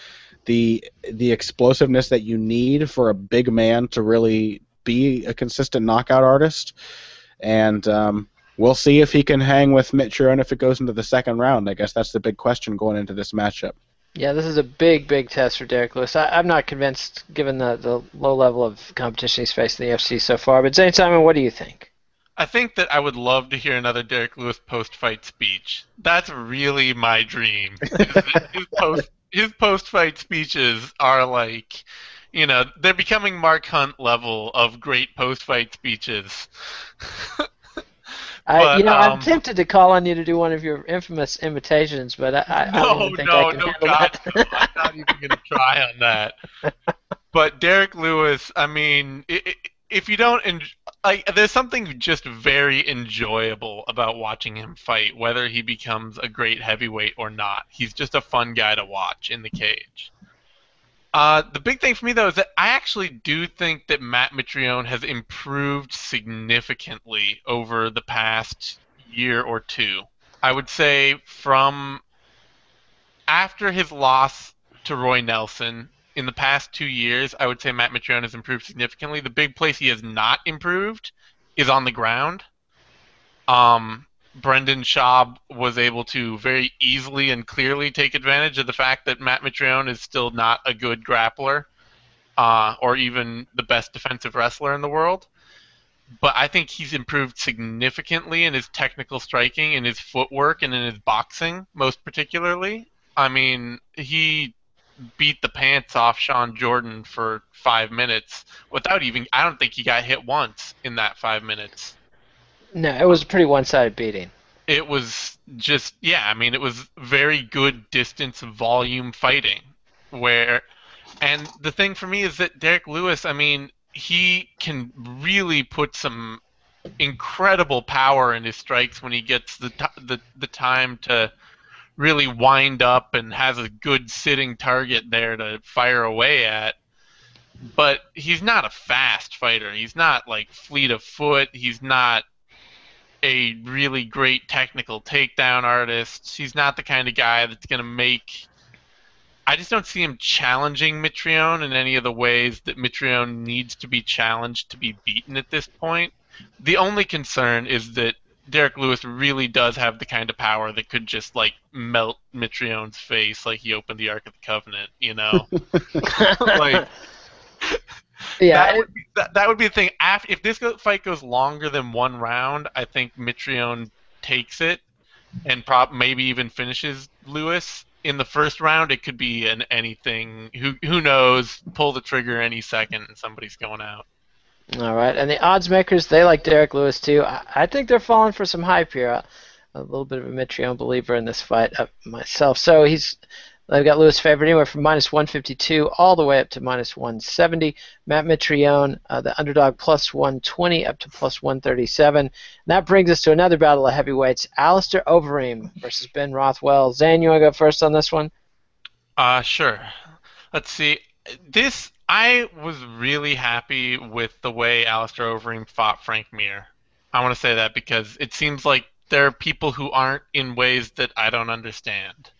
the explosiveness that you need for a big man to really be a consistent knockout artist. And we'll see if he can hang with Mitrione if it goes into the second round. I guess that's the big question going into this matchup. Yeah, this is a big test for Derek Lewis. I'm not convinced, given the low level of competition he's faced in the UFC so far. But Zane Simon, what do you think? I think that I would love to hear another Derek Lewis post-fight speech. That's really my dream. His post-fight speeches are like, they're becoming Mark Hunt level of great post-fight speeches. I'm tempted to call on you to do one of your infamous imitations, but I don't think I can handle that. No. I'm not even going to try on that. But Derek Lewis, I mean, if you don't there's something just very enjoyable about watching him fight, whether he becomes a great heavyweight or not. He's just a fun guy to watch in the cage. The big thing for me, though, is that I actually do think that Matt Mitrione has improved significantly over the past year or two. I would say from after his loss to Roy Nelson, in the past 2 years, I would say Matt Mitrione has improved significantly. The big place he has not improved is on the ground. Brendan Schaub was able to very easily and clearly take advantage of the fact that Matt Mitrione is still not a good grappler or even the best defensive wrestler in the world. But I think he's improved significantly in his technical striking, in his footwork, and in his boxing, most particularly. I mean, he beat the pants off Sean Jordan for 5 minutes without even, I don't think he got hit once in that 5 minutes. No, it was a pretty one-sided beating. It was just, it was very good distance volume fighting. And the thing for me is that Derek Lewis, I mean, he can really put some incredible power in his strikes when he gets the time to really wind up and has a good sitting target there to fire away at. But he's not a fast fighter. He's not like fleet of foot. He's not a really great technical takedown artist. He's not the kind of guy that's going to make... I just don't see him challenging Mitrione in any of the ways that Mitrione needs to be challenged to be beaten at this point. The only concern is that Derek Lewis really does have the kind of power that could just like melt Mitrione's face like he opened the Ark of the Covenant, like yeah, that would be the thing. If this fight goes longer than 1 round, I think Mitrione takes it and maybe even finishes Lewis. In the first round, it could be an anything. Who knows? Pull the trigger any second and somebody's going out. All right, and the odds makers, they like Derek Lewis too. I think they're falling for some hype here. A little bit of a Mitrione believer in this fight myself. So they've got Lewis favored anywhere from -152 all the way up to -170. Matt Mitrione, the underdog, +120 up to +137. And that brings us to another battle of heavyweights: Alistair Overeem versus Ben Rothwell. Zane, you want to go first on this one? Sure. Let's see. I was really happy with the way Alistair Overeem fought Frank Mir. I want to say that because it seems like there are people who aren't in ways that I don't understand.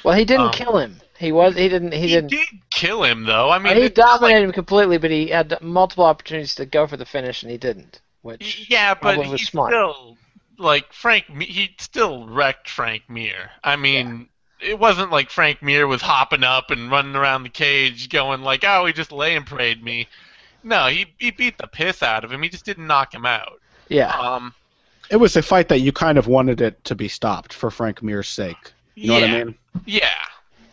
Well, he didn't kill him. He did kill him, though. I mean, he dominated him completely, but he had multiple opportunities to go for the finish, and he didn't. Which but was smart. Still like he still wrecked Frank Mir. I mean. It wasn't like Frank Mir was hopping up and running around the cage going like, oh, he just lay and prayed me. No, he beat the piss out of him. He just didn't knock him out. Yeah. It was a fight that you kind of wanted it to be stopped for Frank Mir's sake. You know what I mean? Yeah.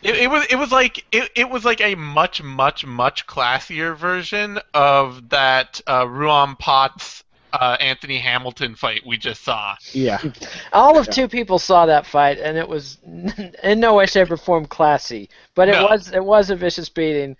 It was like a much classier version of that Ruan Potts Anthony Hamilton fight we just saw. Yeah. All of two people saw that fight, and it was in no way, shape, or form classy. But it was a vicious beating.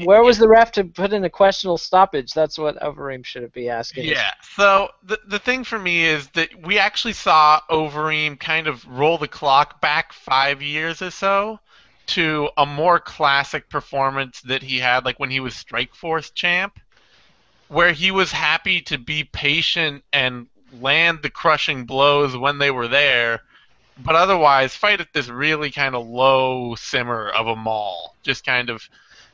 Where was the ref to put in a questionable stoppage? That's what Overeem should be asking. Yeah. So the thing for me is that we actually saw Overeem kind of roll the clock back 5 years or so to a more classic performance that he had, like when he was Strikeforce champ, where he was happy to be patient and land the crushing blows when they were there, but otherwise fight at this really kind of low simmer of a maul. Just kind of,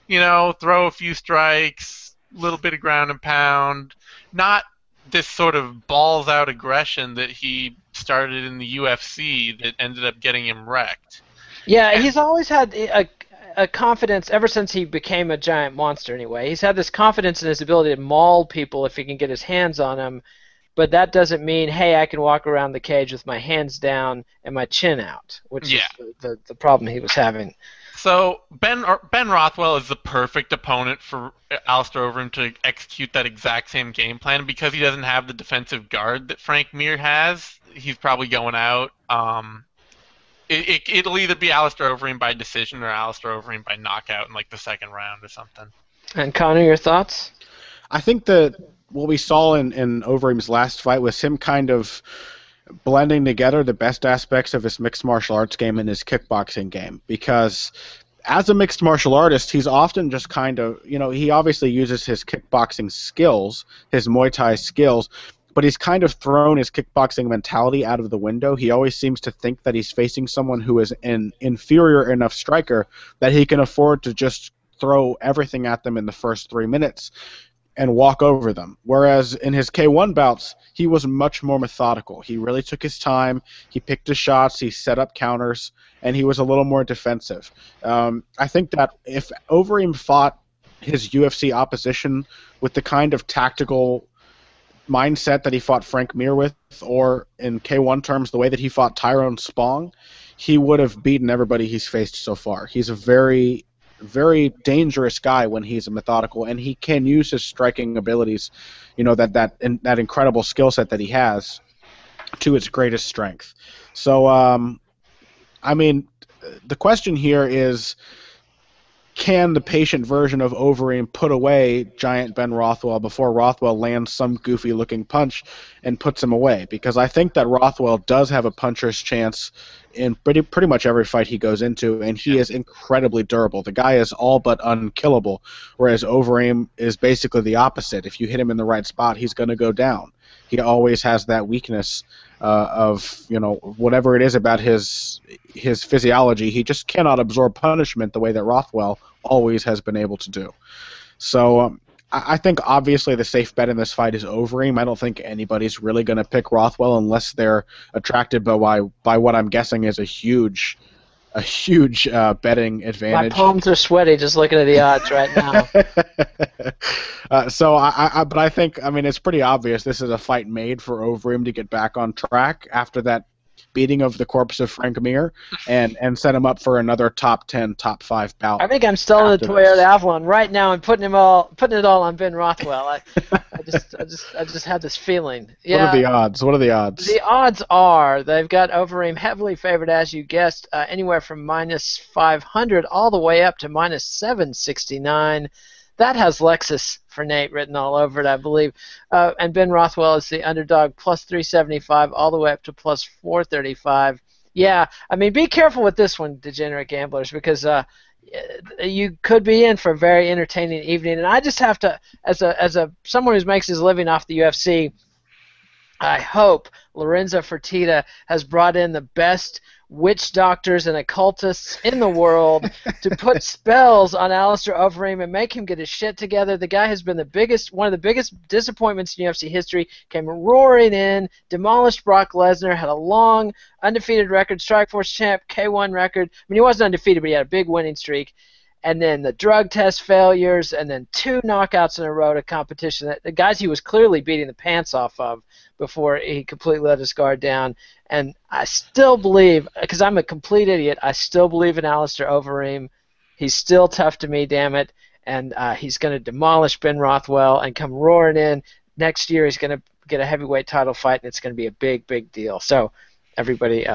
throw a few strikes, a little bit of ground and pound, not this sort of balls out aggression that he started in the UFC that ended up getting him wrecked. Yeah, he's always had a confidence ever since he became a giant monster anyway. He's had this confidence in his ability to maul people if he can get his hands on them, but that doesn't mean, hey, I can walk around the cage with my hands down and my chin out, which is the problem he was having. So Ben Rothwell is the perfect opponent for Alistair Overeem to execute that exact same game plan because he doesn't have the defensive guard that Frank Mir has. He's probably going out. It'll either be Alistair Overeem by decision or Alistair Overeem by knockout in like the second round or something. And Connor, your thoughts? I think that what we saw in Overeem's last fight was him kind of blending together the best aspects of his mixed martial arts game and his kickboxing game, because as a mixed martial artist, he's often just kind of, he obviously uses his kickboxing skills, his Muay Thai skills, but he's kind of thrown his kickboxing mentality out of the window. He always seems to think that he's facing someone who is an inferior enough striker that he can afford to just throw everything at them in the first 3 minutes and walk over them. Whereas in his K1 bouts, he was much more methodical. He really took his time. He picked his shots. He set up counters, and he was a little more defensive. I think that if Overeem fought his UFC opposition with the kind of tactical mindset that he fought Frank Mir with, or in K1 terms, the way that he fought Tyrone Spong, he would have beaten everybody he's faced so far. He's a very dangerous guy when he's methodical, and he can use his striking abilities, that incredible skill set that he has, to its greatest strength. So, the question here is, can the patient version of Overeem put away giant Ben Rothwell before Rothwell lands some goofy-looking punch and puts him away? Because I think that Rothwell does have a puncher's chance in pretty much every fight he goes into, and he is incredibly durable. The guy is all but unkillable, whereas Overeem is basically the opposite. If you hit him in the right spot, he's going to go down. He always has that weakness of, whatever it is about his physiology. He just cannot absorb punishment the way that Rothwell always has been able to do. So I think obviously the safe bet in this fight is Overeem. I don't think anybody's really going to pick Rothwell unless they're attracted by what I'm guessing is a huge betting advantage. My palms are sweaty just looking at the odds right now. But I think, it's pretty obvious this is a fight made for Overeem to get back on track after that beating of the corpse of Frank Mir and set him up for another top 10, top 5 bout. I think I'm still in the Toyota Avalon right now and putting it all on Ben Rothwell. I just had this feeling. Yeah. What are the odds? The odds are they've got Overeem heavily favored, as you guessed, anywhere from -500 all the way up to -769. That has Lexus for Nate written all over it, I believe. And Ben Rothwell is the underdog, +375 all the way up to +435. Yeah, be careful with this one, degenerate gamblers, because you could be in for a very entertaining evening. And I just have to, as someone who makes his living off the UFC, I hope Lorenzo Fertitta has brought in the best witch doctors and occultists in the world to put spells on Alistair Overeem and make him get his shit together. The guy has been one of the biggest disappointments in UFC history, came roaring in, demolished Brock Lesnar, had a long undefeated record, Strikeforce champ, K1 record. He wasn't undefeated, but he had a big winning streak. and then the drug test failures, and then 2 knockouts in a row to competition. The guys he was clearly beating the pants off of before he completely let his guard down. And I still believe, because I'm a complete idiot, I still believe in Alistair Overeem. He's still tough to me, damn it. And he's going to demolish Ben Rothwell and come roaring in. Next year he's going to get a heavyweight title fight, and it's going to be a big, big deal. So everybody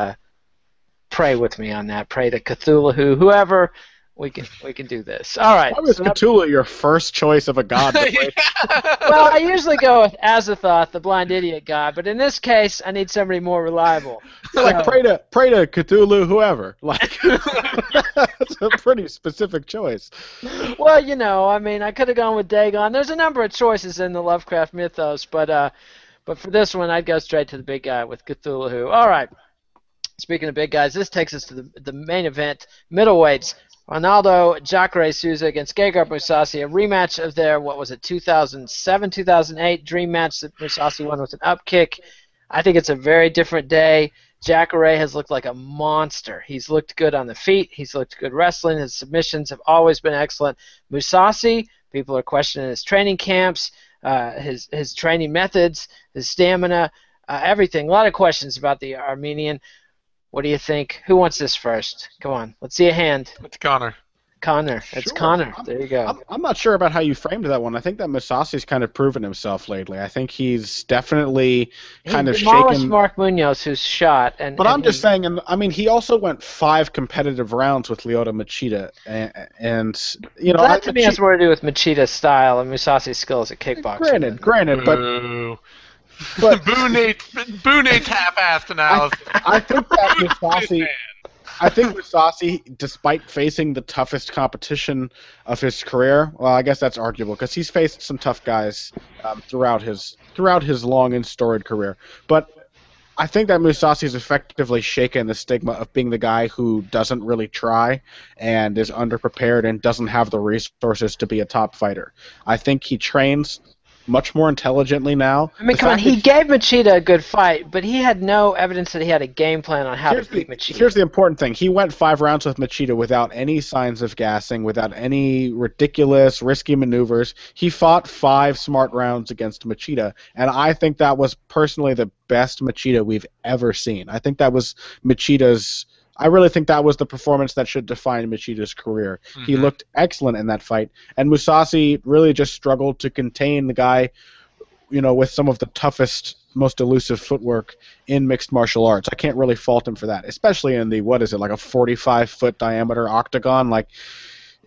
pray with me on that. Pray to Cthulhu, whoever. We can do this. All right. Why was Cthulhu your first choice of a god to break? Well, I usually go with Azathoth, the blind idiot god, but in this case, I need somebody more reliable. Like pray to Cthulhu, whoever. Like that's a pretty specific choice. Well, you know, I mean, I could have gone with Dagon. There's a number of choices in the Lovecraft mythos, but for this one, I'd go straight to the big guy with Cthulhu. All right. Speaking of big guys, this takes us to the main event, middleweights. Ronaldo Jacare Souza against Gegard Mousasi, a rematch of their, 2007, 2008 dream match that Mousasi won with an up kick. I think it's a very different day. Jacare has looked like a monster. He's looked good on the feet. He's looked good wrestling. His submissions have always been excellent. Mousasi, people are questioning his training camps, his training methods, his stamina, everything. A lot of questions about the Armenian. What do you think? Who wants this first? Come on, let's see a hand. It's Connor. Connor. It's Sure. Connor. There you go. I'm not sure about how you framed that one. I think that Mousasi's kind of proven himself lately. I think he's definitely kind of demolished shaken. Mark Munoz, who's shot. But I'm just saying, and I mean, he also went 5 competitive rounds with Lyoto Machida, and you know, that to me has more to do with Machida's style and Mousasi's skills at kickboxing. Granted, but Boo Nate's half-assed analysis. I think that Mousasi, despite facing the toughest competition of his career, well, I guess that's arguable because he's faced some tough guys throughout his long and storied career. But I think that Mousasi's effectively shaken the stigma of being the guy who doesn't really try and is underprepared and doesn't have the resources to be a top fighter. I think he trains much more intelligently now. I mean, come on, he gave Machida a good fight, but he had no evidence that he had a game plan on how to beat Machida. Here's the important thing. He went 5 rounds with Machida without any signs of gassing, without any ridiculous, risky maneuvers. He fought 5 smart rounds against Machida, and I think that was personally the best Machida we've ever seen. I think that was Machida's... I really think that was the performance that should define Machida's career. Mm-hmm. He looked excellent in that fight, and Mousasi really just struggled to contain the guy, you know, with some of the toughest, most elusive footwork in mixed martial arts. I can't really fault him for that, especially in the, like a 45-foot diameter octagon. Like,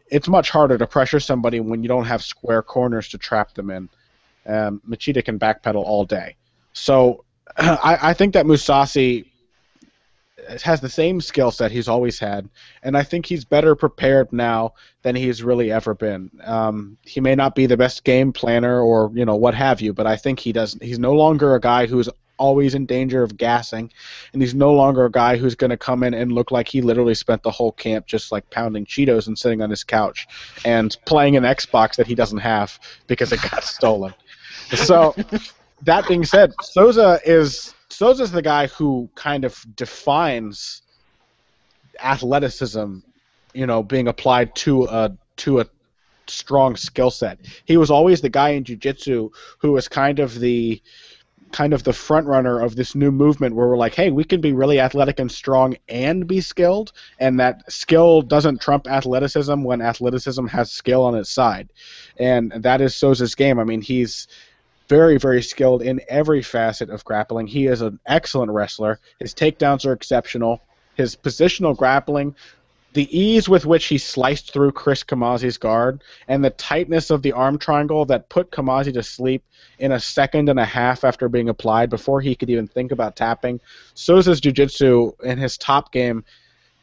it's much harder to pressure somebody when you don't have square corners to trap them in. Machida can backpedal all day. So I think that Mousasi has the same skill set he's always had, and I think he's better prepared now than he's really ever been. He may not be the best game planner or, you know, what have you, but I think he's no longer a guy who's always in danger of gassing, and he's no longer a guy who's going to come in and look like he literally spent the whole camp just like pounding Cheetos and sitting on his couch and playing an Xbox that he doesn't have because it got stolen. So that being said, Souza's the guy who kind of defines athleticism, you know, being applied to a strong skill set. He was always the guy in jiu-jitsu who was kind of the front runner of this new movement where we're like, hey, we can be really athletic and strong and be skilled, and that skill doesn't trump athleticism when athleticism has skill on its side. And that is Souza's game. I mean, he's very, very skilled in every facet of grappling. He is an excellent wrestler. His takedowns are exceptional. His positional grappling, the ease with which he sliced through Chris Camozzi's guard, and the tightness of the arm triangle that put Camozzi to sleep in a second and a half after being applied before he could even think about tapping. Souza's jiu-jitsu in his top game,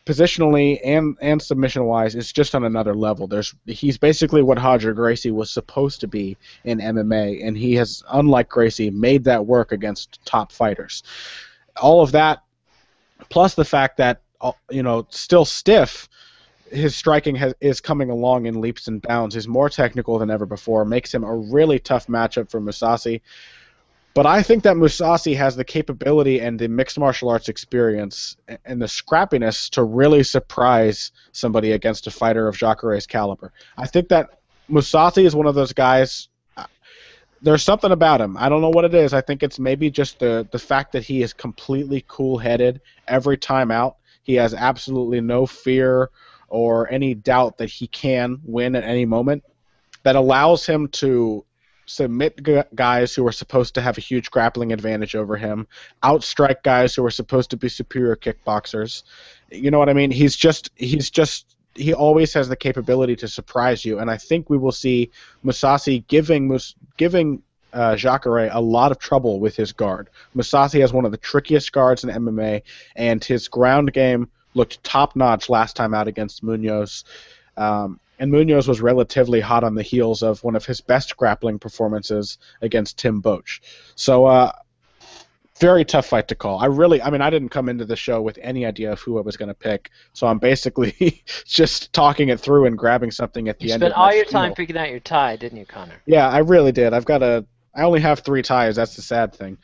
positionally and submission-wise, is just on another level. He's basically what Roger Gracie was supposed to be in MMA, and he has, unlike Gracie, made that work against top fighters. All of that, plus the fact that, you know, still stiff, his striking is coming along in leaps and bounds. He's more technical than ever before, makes him a really tough matchup for Mousasi. But I think that Mousasi has the capability and the mixed martial arts experience and the scrappiness to really surprise somebody against a fighter of Jacare's caliber. I think that Mousasi is one of those guys. There's something about him. I don't know what it is. I think it's maybe just the fact that he is completely cool-headed every time out. He has absolutely no fear or any doubt that he can win at any moment. That allows him to submit guys who are supposed to have a huge grappling advantage over him, outstrike guys who are supposed to be superior kickboxers. You know what I mean? He always has the capability to surprise you, and I think we will see Mousasi giving Jacare a lot of trouble with his guard. Mousasi has one of the trickiest guards in MMA, and his ground game looked top-notch last time out against Munoz. And Munoz was relatively hot on the heels of one of his best grappling performances against Tim Boetsch. So, very tough fight to call. I didn't come into the show with any idea of who I was going to pick, so I'm basically just talking it through and grabbing something at the end. You spent all your time picking out your tie, didn't you, Connor? Yeah, I really did. I only have 3 ties. That's the sad thing.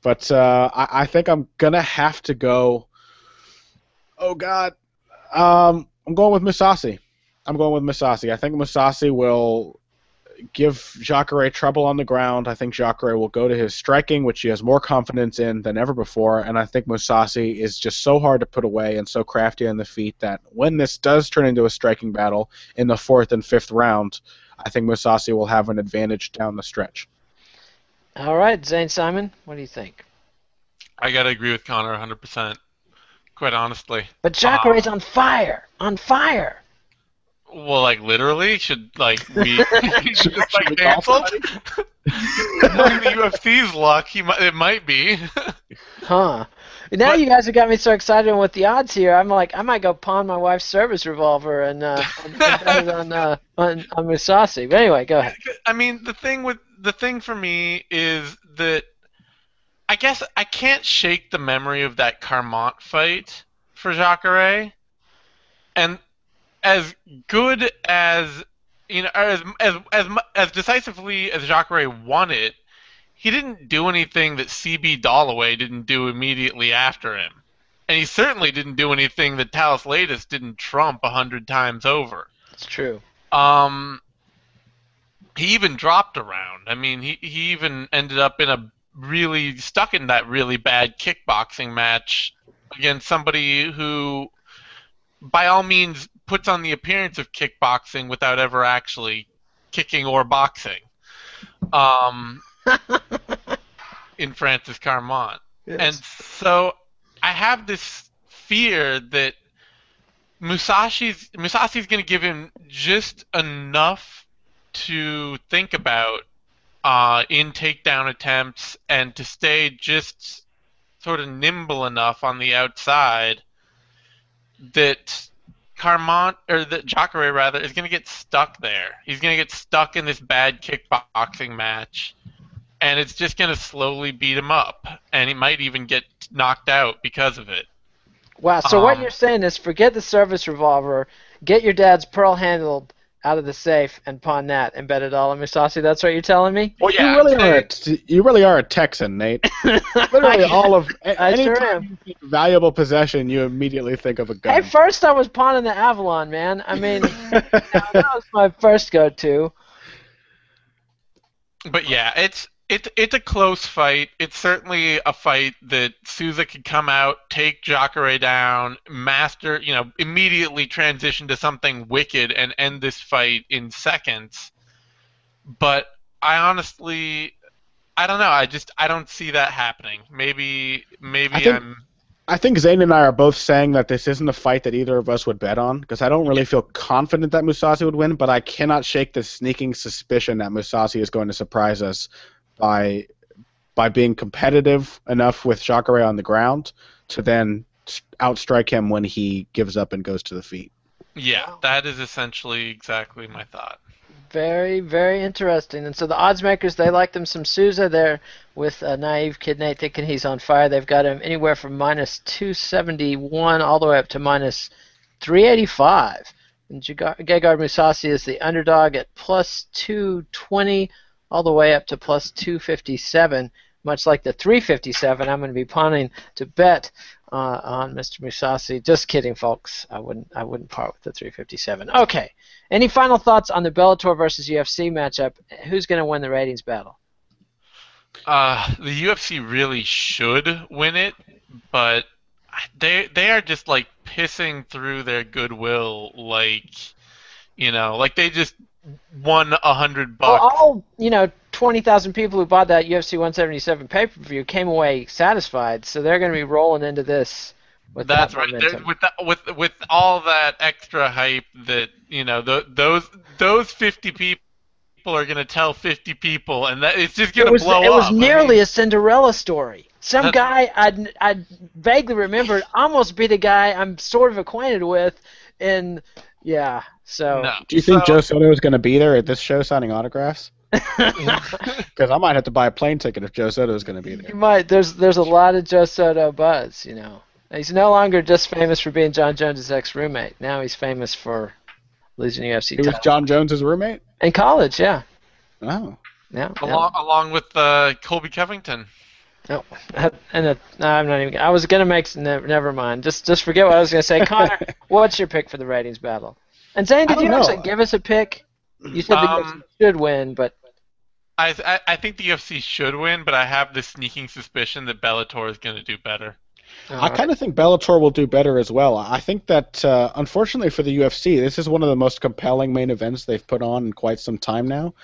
But I think I'm going to have to go. Oh, God. I'm going with Mousasi. I think Mousasi will give Jacare trouble on the ground. I think Jacare will go to his striking, which he has more confidence in than ever before, and I think Mousasi is just so hard to put away and so crafty on the feet that when this does turn into a striking battle in the 4th and 5th round, I think Mousasi will have an advantage down the stretch. All right, Zane Simon, what do you think? I got to agree with Connor 100%, quite honestly. But Jacare's on fire! On fire! Well, like, literally? Should, like, we just, like, canceled? Knowing the UFC's luck, it might be. Huh. Now you guys have got me so excited with the odds here. I'm like, I might go pawn my wife's service revolver and bet it on Mousasi. But anyway, go ahead. I mean, the thing for me is that I guess I can't shake the memory of that Carmont fight for Jacare. And as good as, you know, as decisively as Jacare won it, he didn't do anything that CB Dalloway didn't do immediately after him. And he certainly didn't do anything that Talis Latis didn't trump 100 times over. It's true. He even dropped a round. I mean, he even ended up stuck in that really bad kickboxing match against somebody who, by all means, puts on the appearance of kickboxing without ever actually kicking or boxing. In Francis Carmont. Yes. And so I have this fear that Mousasi's going to give him just enough to think about in takedown attempts and to stay just sort of nimble enough on the outside that Jacare rather is going to get stuck there. He's going to get stuck in this bad kickboxing match, and it's just going to slowly beat him up, and he might even get knocked out because of it. Wow, so what you're saying is forget the service revolver, get your dad's pearl handled out of the safe and pawn that and bet it all on Mousasi. That's what you're telling me? Well, yeah, you really are a Texan, Nate. Literally all of any valuable possession, you immediately think of a gun. Hey, first I was pawning the Avalon, man. I mean, that was my first go-to. But yeah, it's a close fight. It's certainly a fight that Souza could come out, take Jacare down, master, immediately transition to something wicked and end this fight in seconds. But I don't know. I don't see that happening. Maybe I think Zane and I are both saying that this isn't a fight that either of us would bet on, because I don't really feel confident that Mousasi would win, but I cannot shake the sneaking suspicion that Mousasi is going to surprise us by being competitive enough with Jacare on the ground to then outstrike him when he gives up and goes to the feet. Yeah, that is essentially exactly my thought. Very, very interesting. And so the odds makers, they like them some Souza there with a naive kid Nate thinking he's on fire. They've got him anywhere from minus 271 all the way up to minus 385. And Gegard Mousasi is the underdog at plus 220 all the way up to plus 257 much like the 357, I'm going to be punting to bet on Mr. Mousasi. Just kidding, folks. I wouldn't part with the 357. Okay. Any final thoughts on the Bellator versus UFC matchup? Who's going to win the ratings battle? The UFC really should win it, but they are just like pissing through their goodwill, like like they just won $100. All 20,000 people who bought that UFC 177 pay-per-view came away satisfied, so they're going to be rolling into this with That's that right. momentum. With all that extra hype that those 50 people are going to tell 50 people, and that it's just going to blow up. It was nearly a Cinderella story. Some guy I vaguely remembered almost beat a guy I'm sort of acquainted with, and yeah. So. No. Do you think Joe Soto is going to be there at this show signing autographs? Because I might have to buy a plane ticket if Joe Soto is going to be there. You might. There's a lot of Joe Soto buzz. He's no longer just famous for being John Jones' ex-roommate. Now he's famous for losing UFC title. He was John Jones' roommate? In college, yeah. Oh. Yeah. Along with Colby Covington. No, I'm not even. I was gonna make. Never mind. Just forget what I was gonna say. Connor, what's your pick for the ratings battle? And Zane, did you actually give us a pick? You said the UFC should win, but I think the UFC should win, but I have this sneaking suspicion that Bellator is going to do better. I kind of think Bellator will do better as well. I think that, unfortunately for the UFC, this is one of the most compelling main events they've put on in quite some time now,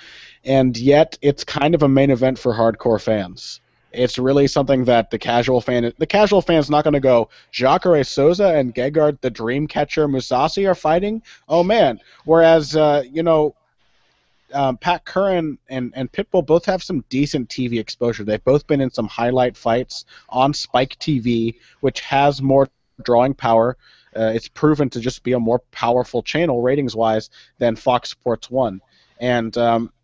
and yet it's kind of a main event for hardcore fans. It's really something that the casual fan's not going to go, Jacare Souza and Gegard the Dreamcatcher Mousasi are fighting? Oh, man. Whereas, Pat Curran and Pitbull both have some decent TV exposure. They've both been in some highlight fights on Spike TV, which has more drawing power. It's proven to just be a more powerful channel ratings-wise than Fox Sports 1. And, this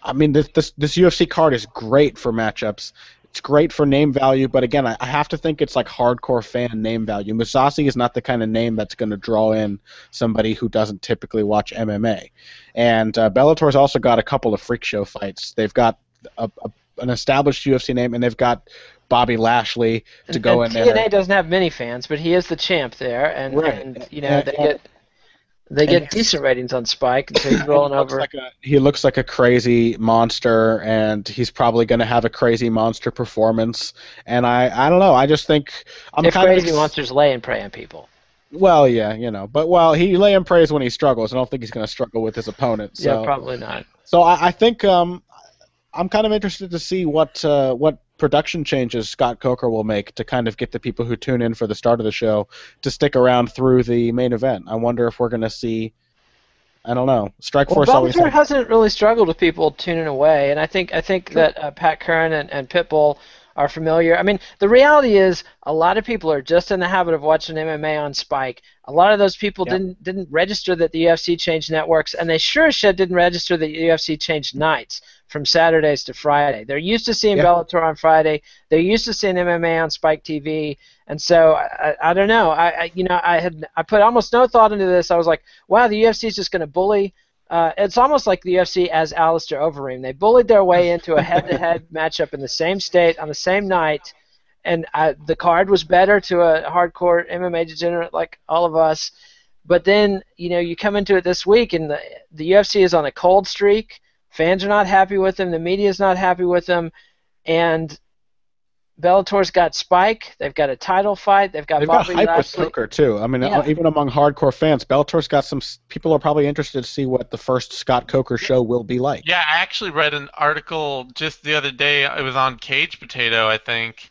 UFC card is great for matchups. It's great for name value, but again, I have to think it's like hardcore fan name value. Mousasi is not the kind of name that's going to draw in somebody who doesn't typically watch MMA. And Bellator's also got a couple of freak show fights. They've got an established UFC name, and they've got Bobby Lashley to go in there. TNA doesn't have many fans, but he is the champ there, and they get decent ratings on Spike, and so he's rolling over. He looks like a crazy monster, and he's probably going to have a crazy monster performance. And I don't know. I just think crazy monsters lay and prey on people. Well, yeah, but he lay and prays when he struggles. I don't think he's going to struggle with his opponent. So. Yeah, probably not. So I think I'm kind of interested to see what production changes Scott Coker will make to kind of get the people who tune in for the start of the show to stick around through the main event. I wonder if we're going to see, I don't know, Strikeforce always hasn't really struggled with people tuning away, and I think that Pat Curran and Pitbull are familiar. I mean, the reality is a lot of people are just in the habit of watching MMA on Spike. A lot of those people didn't register that the UFC changed networks, and they sure as shit didn't register that the UFC changed nights from Saturdays to Friday. They're used to seeing Bellator on Friday. They're used to seeing MMA on Spike TV, and so I don't know. I put almost no thought into this. I was like, wow, the UFC is just going to bully. It's almost like the UFC as Alistair Overeem. They bullied their way into a head-to-head matchup in the same state on the same night, and the card was better to a hardcore MMA degenerate like all of us. But then, you come into it this week, and the UFC is on a cold streak. Fans are not happy with them. The media is not happy with them. And Bellator's got Spike. They've got a title fight. They've got Bobby hype Lashley. with Coker too. I mean, even among hardcore fans, Bellator's got some people are probably interested to see what the first Scott Coker show will be like. Yeah, I actually read an article just the other day. It was on Cage Potato, I think.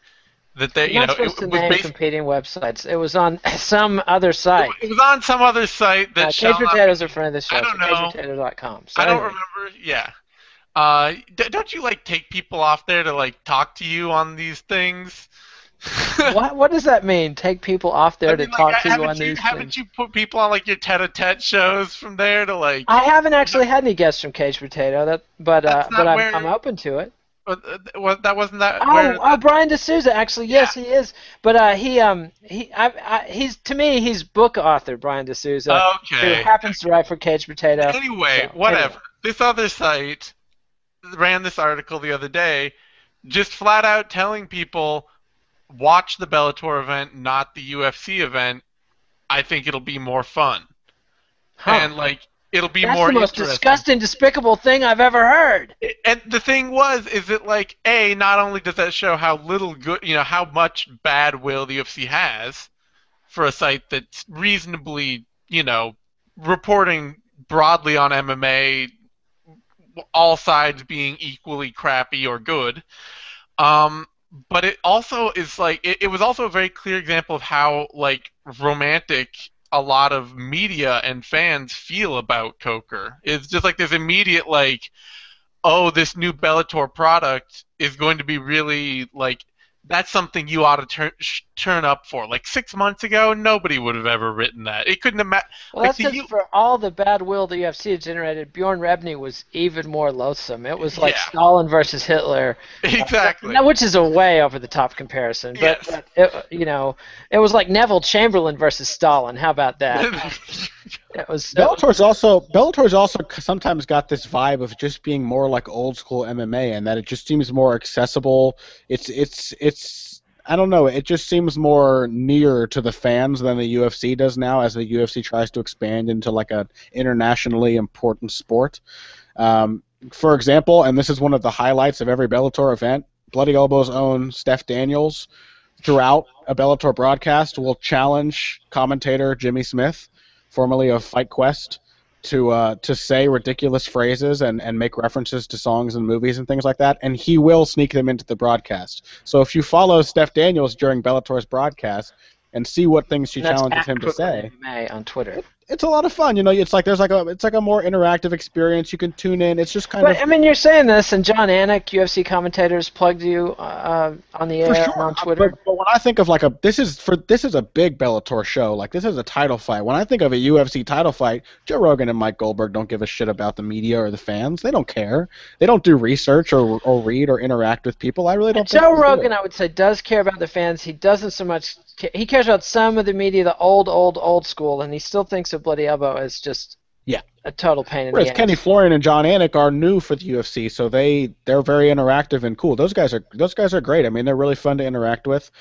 That they, it was competing websites. It was on some other site. It was on some other site that Cage Potato's a friend of the show. I don't know. CagePotato.com. So I don't remember. Yeah. Don't you take people off there to talk to you on these things? What does that mean? Take people off there to talk to you on these things? Haven't you put people on your tete-a-tete shows from there to I haven't actually had any guests from Cage Potato, but I'm open to it. That wasn't that. Oh, Brian D'Souza. Actually, yes, he is. But he's to me, he's book author Brian D'Souza, who happens to write for Cage Potato. Anyway, whatever. This other site ran this article the other day just flat out telling people, watch the Bellator event, not the UFC event. I think it'll be more fun. Huh. And, like, it'll be That's more the most interesting. disgusting, despicable thing I've ever heard. And the thing is that, like, not only does that show how little good, how much bad will the UFC has for a site that's reasonably, reporting broadly on MMA, all sides being equally crappy or good. But it also is like it was also a very clear example of how, like, romantic a lot of media and fans feel about Coker. It's just like this immediate, like, oh, this new Bellator product is going to be really, like, that's something you ought to turn up for. Like 6 months ago, nobody would have ever written that. It couldn't have Well, like that's because for all the bad will the UFC had generated, Bjorn Rebney was even more loathsome. It was like Stalin versus Hitler. Exactly. Which is a way over the top comparison. But, Yes. but it was like Neville Chamberlain versus Stalin. How about that? Bellator's also sometimes got this vibe of just being more like old school MMA, and that it just seems more accessible. It's I don't know. It just seems more near to the fans than the UFC does now, as the UFC tries to expand into like a internationally important sport. For example, and this is one of the highlights of every Bellator event, Bloody Elbow's own Steph Daniels, throughout a Bellator broadcast, will challenge commentator Jimmy Smith, formerly of Fight Quest, to say ridiculous phrases and make references to songs and movies and things like that, and he will sneak them into the broadcast. So if you follow Steph Daniels during Bellator's broadcast and see what things she challenges him to say on Twitter. It's a lot of fun. It's like it's like a more interactive experience. You can tune in. It's just kind of. I mean, you're saying this, and John Anik, UFC commentators, plugged you on the air sure. on Twitter. But when I think of like this is a big Bellator show. Like, this is a title fight. When I think of a UFC title fight, Joe Rogan and Mike Goldberg don't give a shit about the media or the fans. They don't care. They don't do research or read or interact with people. I really don't. Joe Rogan, I would say, does care about the fans. He doesn't so much. He cares about some of the media, the old school, and he still thinks of Bloody Elbow as just a total pain in the ass. Whereas Kenny Florian and John Anik are new for the UFC, so they're very interactive and cool. Those guys are great. I mean, they're really fun to interact with.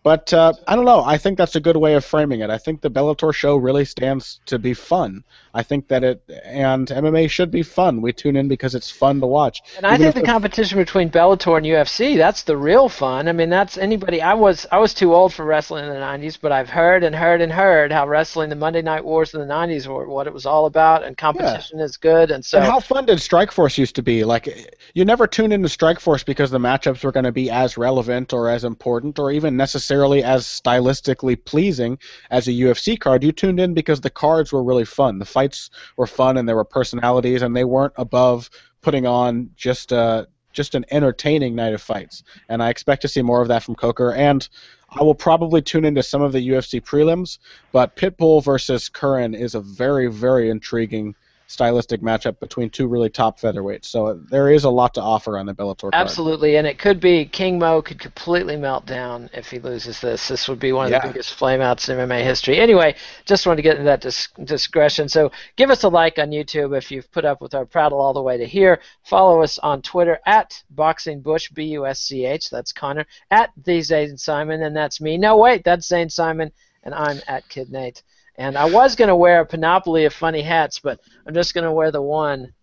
But I don't know. I think that's a good way of framing it. I think the Bellator show really stands to be fun. I think that and MMA should be fun. We tune in because it's fun to watch. And I think the competition between Bellator and UFC, that's the real fun. I mean, that's anybody. I was too old for wrestling in the 90s, but I've heard how wrestling, the Monday Night Wars in the 90s were what it was all about, and competition is good. And so. And how fun did Strikeforce used to be? Like, you never tune into Strikeforce because the matchups were going to be as relevant or as important or even necessarily as stylistically pleasing as a UFC card. You tuned in because the cards were really fun. The fights were fun, and there were personalities, and they weren't above putting on just an entertaining night of fights. And I expect to see more of that from Coker. And I will probably tune into some of the UFC prelims, but Pitbull versus Curran is a very, very intriguing stylistic matchup between two really top featherweights. So there is a lot to offer on the Bellator card. Absolutely, and it could be King Mo could completely melt down if he loses this. This would be one of the biggest flameouts in MMA history. Anyway, just wanted to get into that discretion. So give us a like on YouTube if you've put up with our prattle all the way to here. Follow us on Twitter at BoxingBush, B-U-S-C-H, that's Connor, at the Zane Simon, and that's me. No, wait, that's Zane Simon, and I'm at Kid Nate. And I was going to wear a panoply of funny hats, but I'm just going to wear the one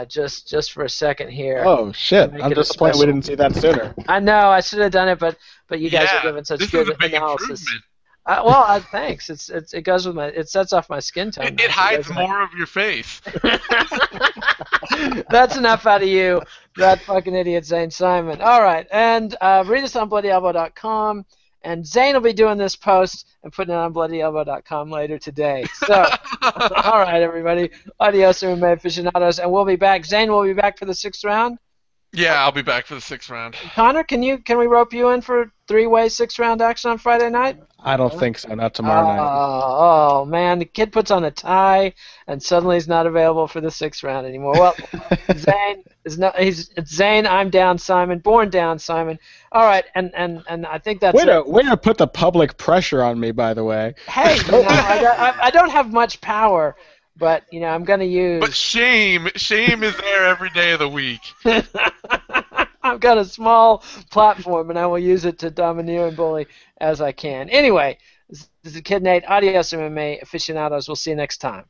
just for a second here. Oh, shit. I'm disappointed we didn't see that sooner. I know. I should have done it, but you guys are giving such good analysis. Thanks. It goes with it sets off my skin tone. It hides more of your face. That's enough out of you, that fucking idiot Zane Simon. All right, and read us on bloodyelbow.com. And Zane will be doing this post and putting it on bloodyelbow.com later today. So, all right, everybody. Adios, MMA aficionados, and we'll be back. Zane will be back for the 6th round? Yeah, I'll be back for the 6th round. Connor, can we rope you in for 3-way 6th-round action on Friday night? I don't think so. Not tomorrow night. Oh, man. The kid puts on a tie, and suddenly he's not available for the 6th round anymore. Well, Zane it's Zane. I'm down, Simon. Born down, Simon. All right, and I think that's way to put the public pressure on me, by the way. Hey, I don't have much power, but I'm going to use. But shame is there every day of the week. I've got a small platform, and I will use it to domineer and bully as I can. Anyway, this is Kid Nate, Adios MMA aficionados. We'll see you next time.